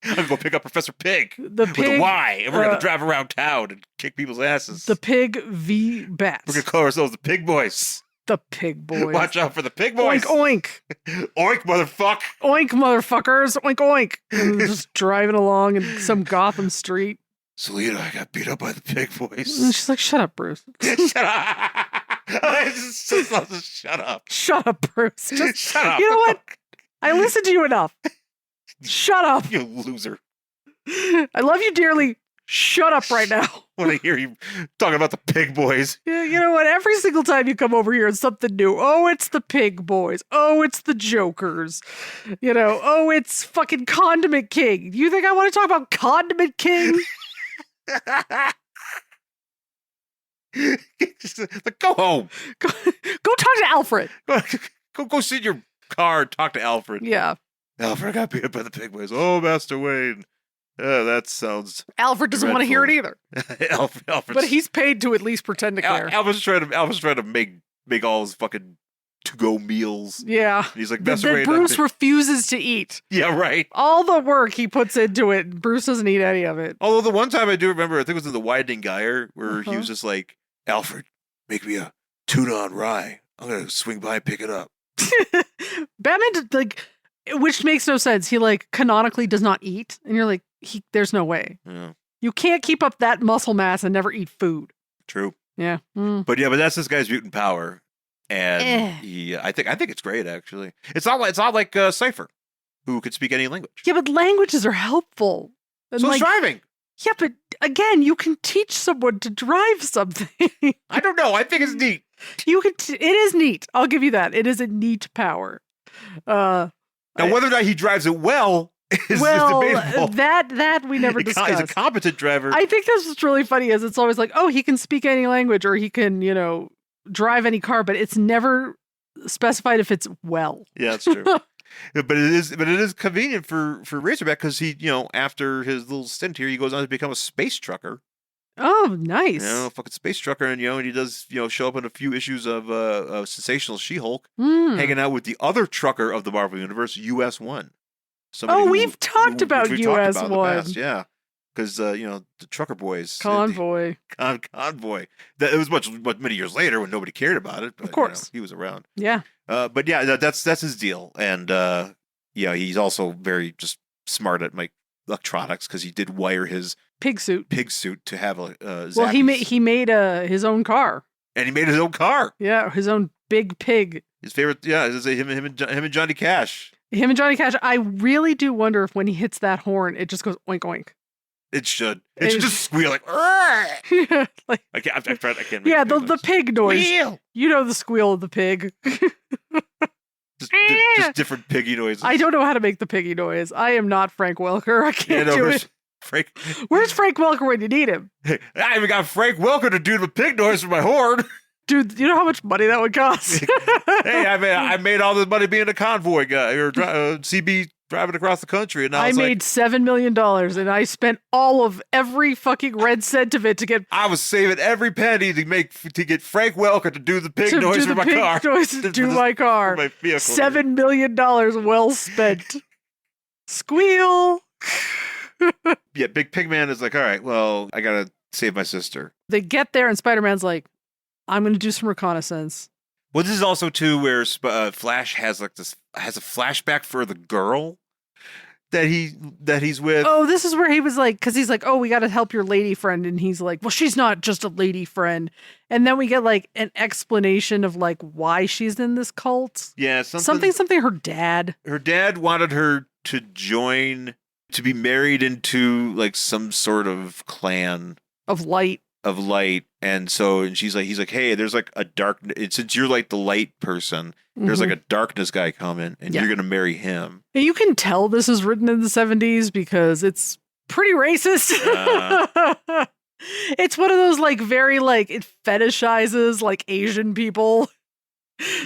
going to go pick up Professor Pyg The with pig, a Y, and we're going to drive around town and kick people's asses. the pig v bats. We're going to call ourselves the Pig Boys. The pig boys. Watch out for the Pig Boys. Oink, Oink, motherfuck. oink, motherfuckers. Oink, oink. And just driving along in some Gotham street. Selena, I got beat up by the Pig Boys. And she's like, shut up, Bruce. Shut up. Shut up. Shut up, Bruce. Just, Shut up. You know what? I listened to you enough. Shut up. You loser. I love you dearly. Shut up right now. When I hear you talking about the Pig Boys. You know what? Every single time you come over here, it's something new. Oh, it's the Pig Boys. Oh, it's the Jokers. Oh, it's fucking Condiment King. You think I want to talk about Condiment King? Go home. Go talk to Alfred. Go sit in your car and talk to Alfred. Yeah. Alfred got beat up by the Pig Boys. Oh, Master Wayne. That sounds. Alfred doesn't want to hear it either. Alfred's, But he's paid to at least pretend to care. Alfred's trying to make all his fucking to-go meals. Yeah. And he's like, That Master Wayne. Bruce refuses to eat. Yeah, right. All the work he puts into it, Bruce doesn't eat any of it. Although the one time I do remember, I think it was in The Widening Gyre, where he was just like, Alfred, make me a tuna on rye. I'm going to swing by and pick it up. Batman, which makes no sense. He, canonically does not eat. And you're like, there's no way. Yeah. You can't keep up that muscle mass and never eat food. True. Yeah. Mm. But that's this guy's mutant power. And I think it's great, actually. It's not like Cypher, who could speak any language. Yeah, but languages are helpful. And So it's driving. Yeah, but again, you can teach someone to drive something. I don't know. I think it's neat. It is neat. I'll give you that. It is a neat power. Now, whether or not he drives it well is debatable. That we never discussed. He's a competent driver. I think that's what's really funny is it's always like, oh, he can speak any language or he can, drive any car, but it's never specified if it's well. Yeah, that's true. But it is convenient for Razorback because he, after his little stint here, he goes on to become a space trucker. Oh, nice. Fucking space trucker, and and he does, show up in a few issues of Sensational She-Hulk, Mm. hanging out with the other trucker of the Marvel Universe, US1. We've talked about US1. Yeah, because the trucker boys, Convoy. Convoy. It was many years later when nobody cared about it. But, of course, he was around. Yeah. But yeah, that's his deal, and he's also very just smart at electronics because he did wire his pig suit to have a. Well, he made his own car, and he made his own car. Yeah, his own big pig. His favorite, is him and Johnny Cash. Him and Johnny Cash. I really do wonder if when he hits that horn, it just goes oink oink. It should. It should just squeal like. Yeah, I can't. Yeah, the pig noise. Squeal. You know the squeal of the pig. just different piggy noises. I don't know how to make the piggy noise. I am not Frank Welker. I can't do it. Where's Frank Welker when you need him? I even got Frank Welker to do the pig noise for my horn. Dude, you know how much money that would cost? Hey, I made all this money being a convoy guy or CB driving across the country, and I made $7 million, and I spent all of every fucking red cent of it to get. I was saving every penny to get Frank Welker to do the pig noise for my car. My car. My vehicle. $7 million well spent. Squeal. Yeah, Big Pigman is like, all right, well, I gotta save my sister. They get there, and Spider-Man's like, I'm gonna do some reconnaissance. Well, this is also too where Flash has a flashback for the girl that he's with. Oh, this is where he was like, because he's like, oh, we got to help your lady friend, and he's like, well, she's not just a lady friend, and then we get an explanation of why she's in this cult. Yeah, something. Her dad. Her dad wanted her to join, to be married into some sort of clan of light. of light, and he's like, hey, there's like a dark. Since you're like the light person, there's like a darkness guy coming, and you're gonna marry him. And you can tell this is written in the 70s because it's pretty racist. It's one of those like very like it fetishizes like Asian people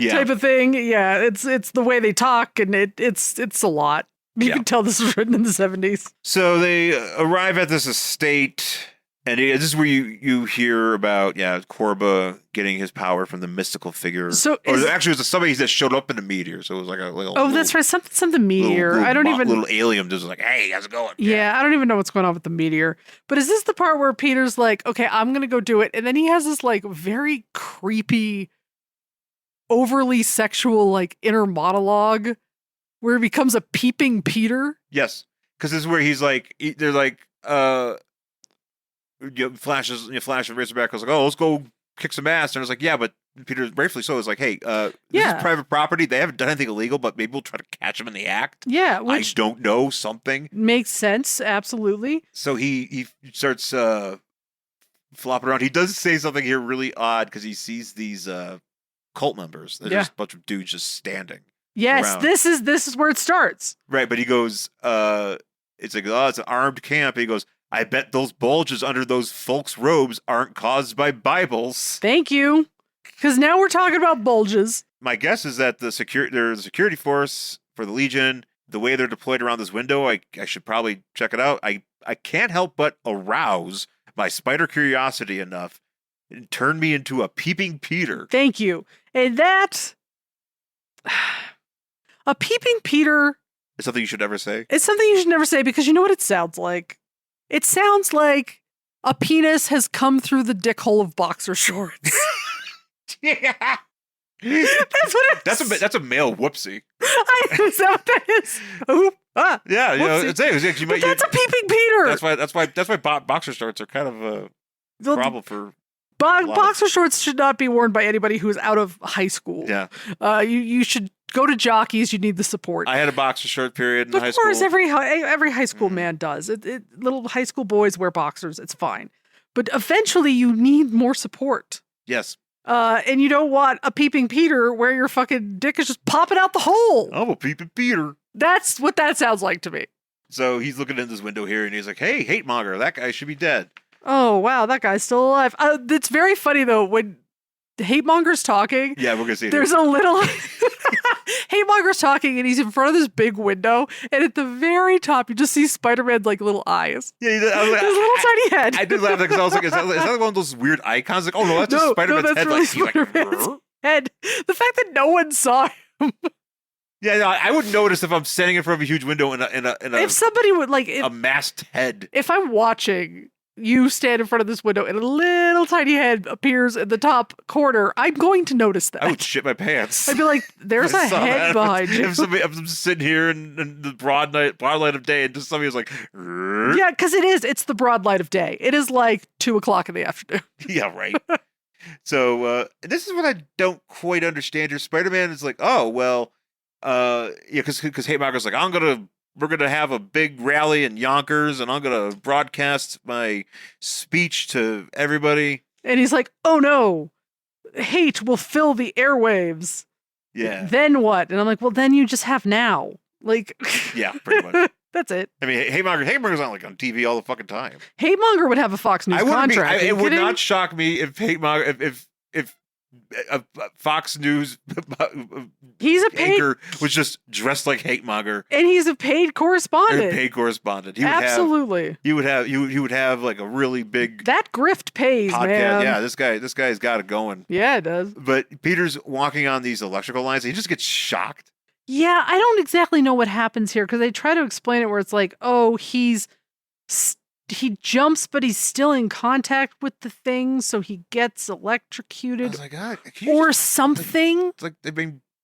type of thing. Yeah, it's the way they talk, and it's a lot. You can tell this was written in the 70s. So they arrive at this estate, and this is where you hear about Korba getting his power from the mystical figure. So actually, it was somebody that showed up in the meteor. So it was like a little. That's right, something meteor. I don't even little alien just like, hey, how's it going? Yeah, I don't even know what's going on with the meteor. But is this the part where Peter's like, okay, I'm gonna go do it, and then he has this like very creepy, overly sexual like inner monologue where he becomes a peeping Peter? Yes, because this is where he's like, they're like, Flash and Razorback was like, oh, let's go kick some ass, and I was like, yeah, but Peter, rightfully so, is like, hey, this is private property. They haven't done anything illegal, but maybe we'll try to catch them in the act. Yeah, I don't know, something makes sense, absolutely. So he starts flopping around. He does say something here really odd because he sees these cult members. There's just a bunch of dudes just standing. Yes, around. this is where it starts. Right, but he goes, it's like, oh, it's an armed camp. He goes, I bet those bulges under those folks' robes aren't caused by Bibles. Thank you. Because now we're talking about bulges. My guess is that they're the security force for the Legion. The way they're deployed around this window, I should probably check it out. I can't help but arouse my spider curiosity enough and turn me into a peeping Peter. Thank you. And that... a peeping Peter... It's something you should never say? It's something you should never say because you know what it sounds like? It sounds like a penis has come through the dick hole of boxer shorts. Yeah. That's what it is. That's a male whoopsie. Is that what that is? Oop. Ah, yeah, you know, that's a peeping Peter. That's why boxer shorts are kind of a problem for boxer shorts should not be worn by anybody who is out of high school. Yeah. You should go to jockeys. You need the support. I had a boxer short period in high school. Of course, every high school man does. Little high school boys wear boxers. It's fine. But eventually you need more support. Yes. And you don't want a peeping Peter where your fucking dick is just popping out the hole. I'm a peeping Peter. That's what that sounds like to me. So he's looking in this window here and he's like, hey, hate monger, that guy should be dead. Oh, wow, that guy's still alive. It's very funny, though, when Hate Monger's talking. Yeah, we're going to see it. There's a little... Hate Monger's talking, and he's in front of this big window, and at the very top, you just see Spider-Man's, like, little eyes. Yeah, his little tiny head. I did laugh because I was like, is that one of those weird icons? Like, oh, no, that's just Spider-Man's head. Really like, Spider-Man's head. The fact that no one saw him. Yeah, no, I would notice if I'm standing in front of a huge window in a if somebody would, like... a masked head. If I'm watching... You stand in front of this window and a little tiny head appears in the top corner, I'm going to notice that. I would shit my pants. I'd be like, there's a head behind you. If I'm sitting here in the broad light of day and just somebody was like... Rrr. Yeah, because it's the broad light of day. It is like 2:00 in the afternoon. Yeah, right. So this is what I don't quite understand. Your Spider-Man is like, oh, well, because Hate Monger's like, we're going to have a big rally in Yonkers, and I'm going to broadcast my speech to everybody. And he's like, oh, no. Hate will fill the airwaves. Yeah. Then what? And I'm like, well, then you just have now. Like... Yeah, pretty much. That's it. I mean, Hate Monger's not like on TV all the fucking time. Hate Monger would have a Fox News contract. It would not shock me if Hate Monger, if Fox News anchor was just dressed like Hate Monger, and he's a paid correspondent. Absolutely. He would have like a really big that grift pays podcast. Man. Yeah, this guy's got it going. Yeah, it does. But Peter's walking on these electrical lines. And he just gets shocked. Yeah, I don't exactly know what happens here because they try to explain it where it's like, oh, he jumps, but he's still in contact with the thing, so he gets electrocuted. I was like, God, or something. It's like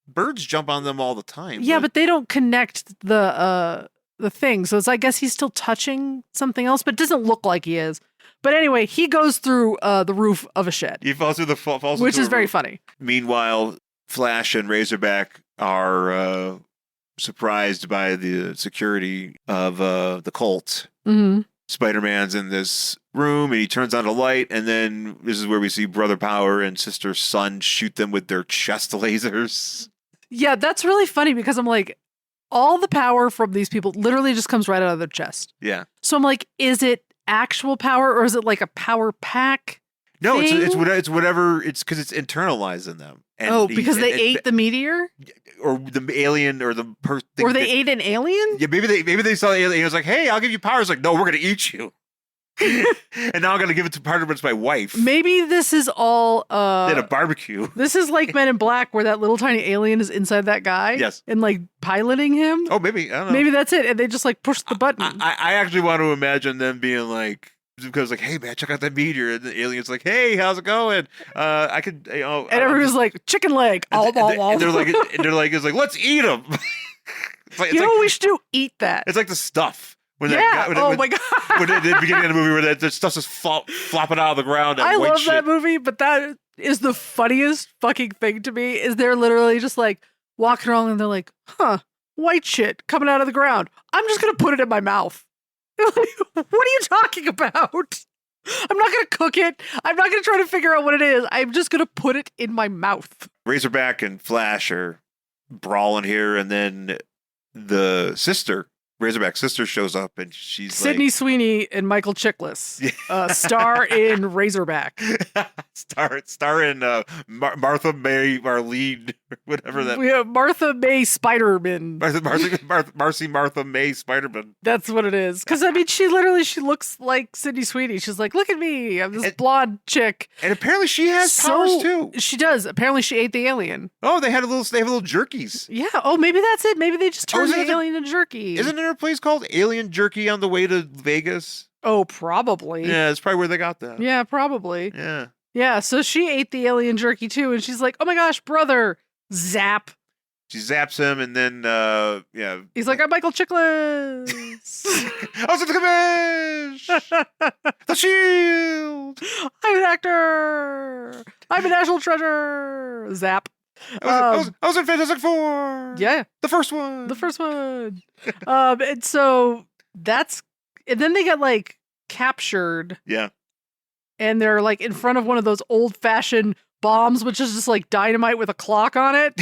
birds jump on them all the time. Yeah, but they don't connect the thing, so it's I guess he's still touching something else, but it doesn't look like he is. But anyway, he goes through the roof of a shed. He falls through which is very funny. Meanwhile, Flash and Razorback are surprised by the security of the cult. Mm-hmm. Spider-Man's in this room and he turns on a light, and then this is where we see Brother Power and Sister Sun shoot them with their chest lasers. Yeah, that's really funny because I'm like, all the power from these people literally just comes right out of their chest. Yeah. So I'm like, is it actual power or is it like a power pack? No, thing? it's whatever. It's because it's internalized in them. And because they ate the meteor, or the alien, or the person, or they ate an alien. Yeah, maybe they saw the alien. It was like, hey, I'll give you powers. Like, no, we're gonna eat you. And now I'm gonna give it to part of it's my wife. Maybe this is all at a barbecue. This is like Men in Black, where that little tiny alien is inside that guy. Yes. And like piloting him. Oh, maybe, I don't know. Maybe that's it, and they just like push the button. I actually want to imagine them being like, because like, hey man, check out that meteor, and the alien's like, hey, how's it going? I could, and everyone's like, chicken leg. And they're like, it's like, let's eat them. You know what we should do? Eat that. It's like the stuff. My God. When at the beginning of the movie where that stuff's just flopping out of the ground. I love that movie, but that is the funniest fucking thing to me, is they're literally just like walking around and they're like, huh, white shit coming out of the ground. I'm just going to put it in my mouth. What are you talking about? I'm not going to cook it. I'm not going to try to figure out what it is. I'm just going to put it in my mouth. Razorback and Flash are brawling here, and then the sister, Razorback's sister, shows up, and she's Sydney like, Sweeney and Michael Chiklis, star in Razorback. star in Martha May Marlene, whatever that. We have Martha May Spider-Man. Martha May Spider-Man. That's what it is. Because I mean, she looks like Sydney Sweeney. She's like, look at me, I'm this blonde chick. And apparently she has powers too. She does. Apparently she ate the alien. Oh, they have little jerkies. Yeah. Oh, maybe that's it. Maybe they just turned the alien into jerky. Isn't there a place called Alien Jerky on the way to Vegas? Oh, probably. Yeah, that's probably where they got that. Yeah, probably. Yeah. Yeah, so she ate the alien jerky too, and she's like, oh my gosh, brother. Zap. She zaps him, and then, yeah. He's like, I'm Michael Chiklis. I was at the commish! The Shield! I'm an actor! I'm a national treasure! Zap. I was in Fantastic Four! Yeah. The first one! And so and then they get like captured. Yeah. And they're like in front of one of those old fashioned bombs, which is just like dynamite with a clock on it.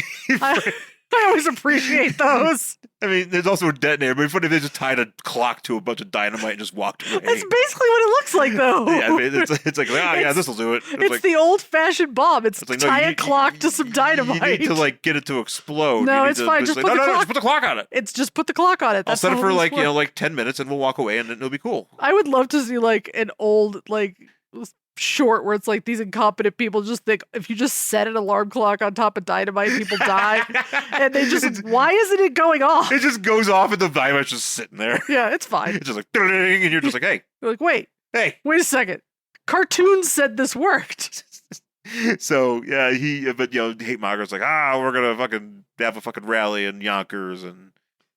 I always appreciate those. I mean, there's also a detonator, but funny if they just tied a clock to a bunch of dynamite and just walked away. That's basically what it looks like, though. Yeah, I mean, it's like, yeah, this will do it. It's like, the old-fashioned bomb. It's like, tie a clock to some dynamite. You need to like get it to explode. No, it's fine. Just put the clock. Just put the clock on it. It's just put the clock on it. I'll set it for like 10 minutes, and we'll walk away, and it'll be cool. I would love to see like an old short where it's like these incompetent people just think if you just set an alarm clock on top of dynamite, people die. And they just, why isn't it going off? It just goes off and the dynamite's just sitting there. Yeah, it's fine. It's just like, ding, and you're just like, hey. You're like, wait a second. Cartoons said this worked. So, yeah, Hate Monger's like, we're going to fucking have a fucking rally in Yonkers and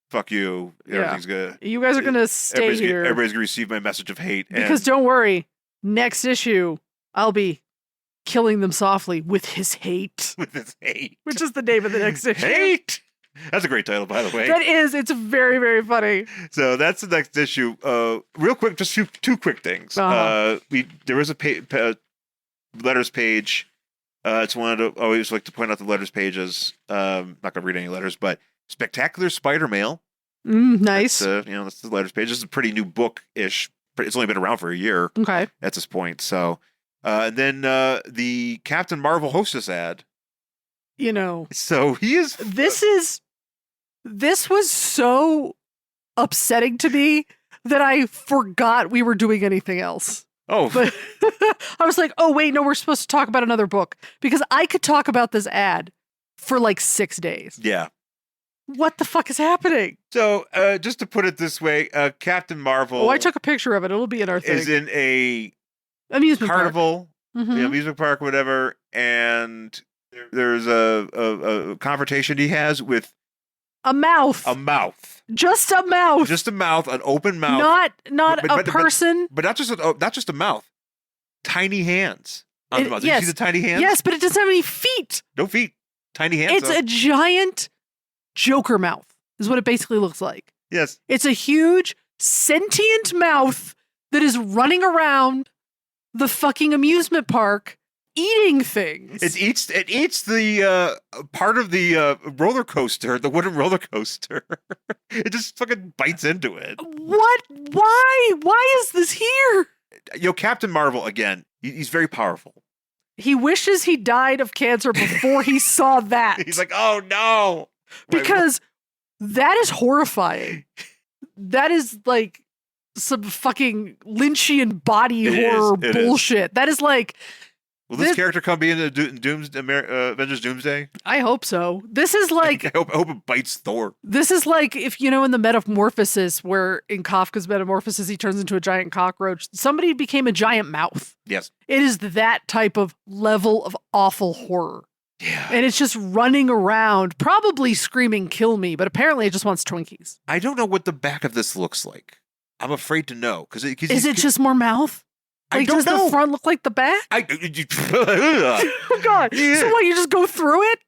fuck you. Everything's good. You guys are going to stay here. Everybody's going to receive my message of hate. Because don't worry. Next issue, I'll be killing them softly with his hate. With his hate. Which is the name of the next issue. Hate! That's a great title, by the way. That is. It's very, very funny. So that's the next issue. Real quick, just two quick things. There is a letters page. It's one of the, I always like to point out the letters pages. I'm not going to read any letters, but Spectacular Spider Mail. Nice. That's the letters page. This is a pretty new book-ish. It's only been around for a year. Okay. At this point. So, and then the Captain Marvel hostess ad. So he is. This was so upsetting to me that I forgot we were doing anything else. Oh. But I was like, oh, wait, no, we're supposed to talk about another book. Because I could talk about this ad for like 6 days. Yeah. What the fuck is happening? So, just to put it this way, Captain Marvel. Oh, I took a picture of it. It'll be in our thing. Is in a amusement carnival, park. Amusement park, whatever, and there's a confrontation he has with a mouth. Just a mouth. An open mouth. Not a person. But not just a mouth. Tiny hands on the mouth. Yes. You see the tiny hands? Yes, but it doesn't have any feet. No feet. Tiny hands. It's a giant Joker mouth is what it basically looks like. Yes. It's a huge sentient mouth that is running around the fucking amusement park eating things. It eats the part of the roller coaster, the wooden roller coaster. It just fucking bites into it. What? Why? Why is this here? Captain Marvel, again, he's very powerful. He wishes he died of cancer before he saw that. He's like, oh no. Because that is horrifying. That is like some fucking Lynchian body horror bullshit. That is like... Will this character come be in the Avengers Doomsday? I hope so. This is like... I hope it bites Thor. This is like if, in the Metamorphosis, where in Kafka's Metamorphosis, he turns into a giant cockroach. Somebody became a giant mouth. Yes. It is that type of level of awful horror. Yeah. And it's just running around, probably screaming, kill me, but apparently it just wants Twinkies. I don't know what the back of this looks like. I'm afraid to know. Is it just more mouth? Like, I don't know. Does the front look like the back? Oh, God. Yeah. So what, you just go through it?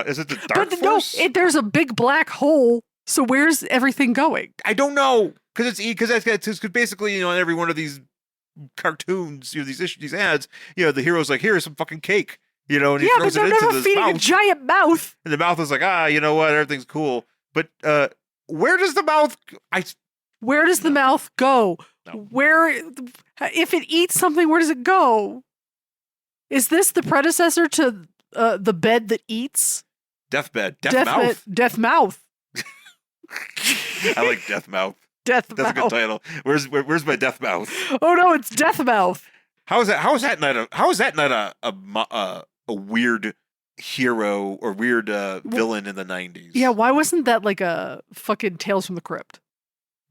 Is it the dark force? No, there's a big black hole. So where's everything going? I don't know. Because basically, in every one of these cartoons, these ads, the hero's like, here's some fucking cake. And he throws it into never this feeding mouth. A giant mouth. And the mouth is like, you know what? Everything's cool. But where does the mouth... Where does the mouth go? No. If it eats something, where does it go? Is this the predecessor to the bed that eats? Deathbed. Death Death mouth. I like Death Mouth. That's a good title. Where's my Death Mouth? Oh no, it's Death Mouth. How is that not a weird hero or weird villain in the 90s? Yeah, why wasn't that like a fucking Tales from the Crypt?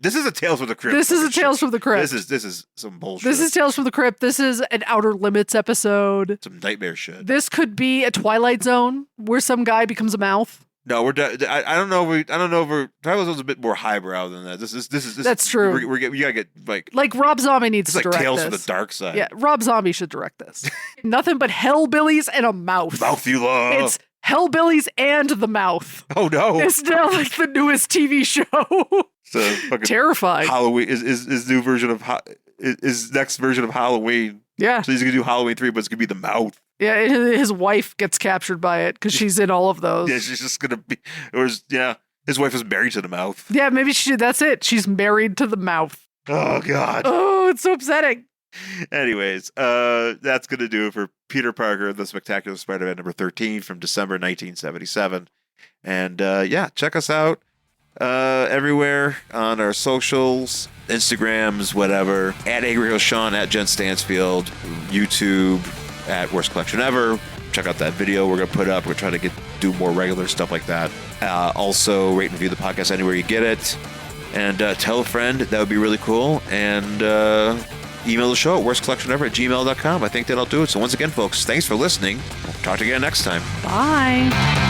This is a Tales from the Crypt. This is a Tales from the Crypt. This is some bullshit. This is Tales from the Crypt. This is an Outer Limits episode. Some nightmare shit. This could be a Twilight Zone where some guy becomes a mouth. No, I don't know. I don't know if Twilight Zone's a bit more highbrow than that. This is. That's true. You gotta get like Rob Zombie needs to direct this. Tales from the Dark Side. Yeah, Rob Zombie should direct this. Nothing but hellbillies and a mouth. Mouth you love. It's Hellbillies and the Mouth. Oh no! It's now like the newest TV show. So fucking terrifying. Halloween is new version of is next version of Halloween. Yeah. So he's gonna do Halloween 3, but it's gonna be the Mouth. Yeah, his wife gets captured by it because she's in all of those. Yeah, she's just gonna be. His wife is married to the Mouth. Yeah, maybe that's it. She's married to the Mouth. Oh God. Oh, it's so upsetting. Anyways, that's going to do it for Peter Parker, The Spectacular Spider-Man number 13 from December 1977. And check us out everywhere on our socials, Instagrams, whatever. At Angry Hill Shawn, at Jen Stansfield, YouTube, at Worst Collection Ever. Check out that video we're going to put up. We're trying to do more regular stuff like that. Also, rate and review the podcast anywhere you get it. And tell a friend. That would be really cool. And email the show at worstcollectionever@gmail.com. I think that'll do it. So once again, folks, thanks for listening. Talk to you again next time. Bye.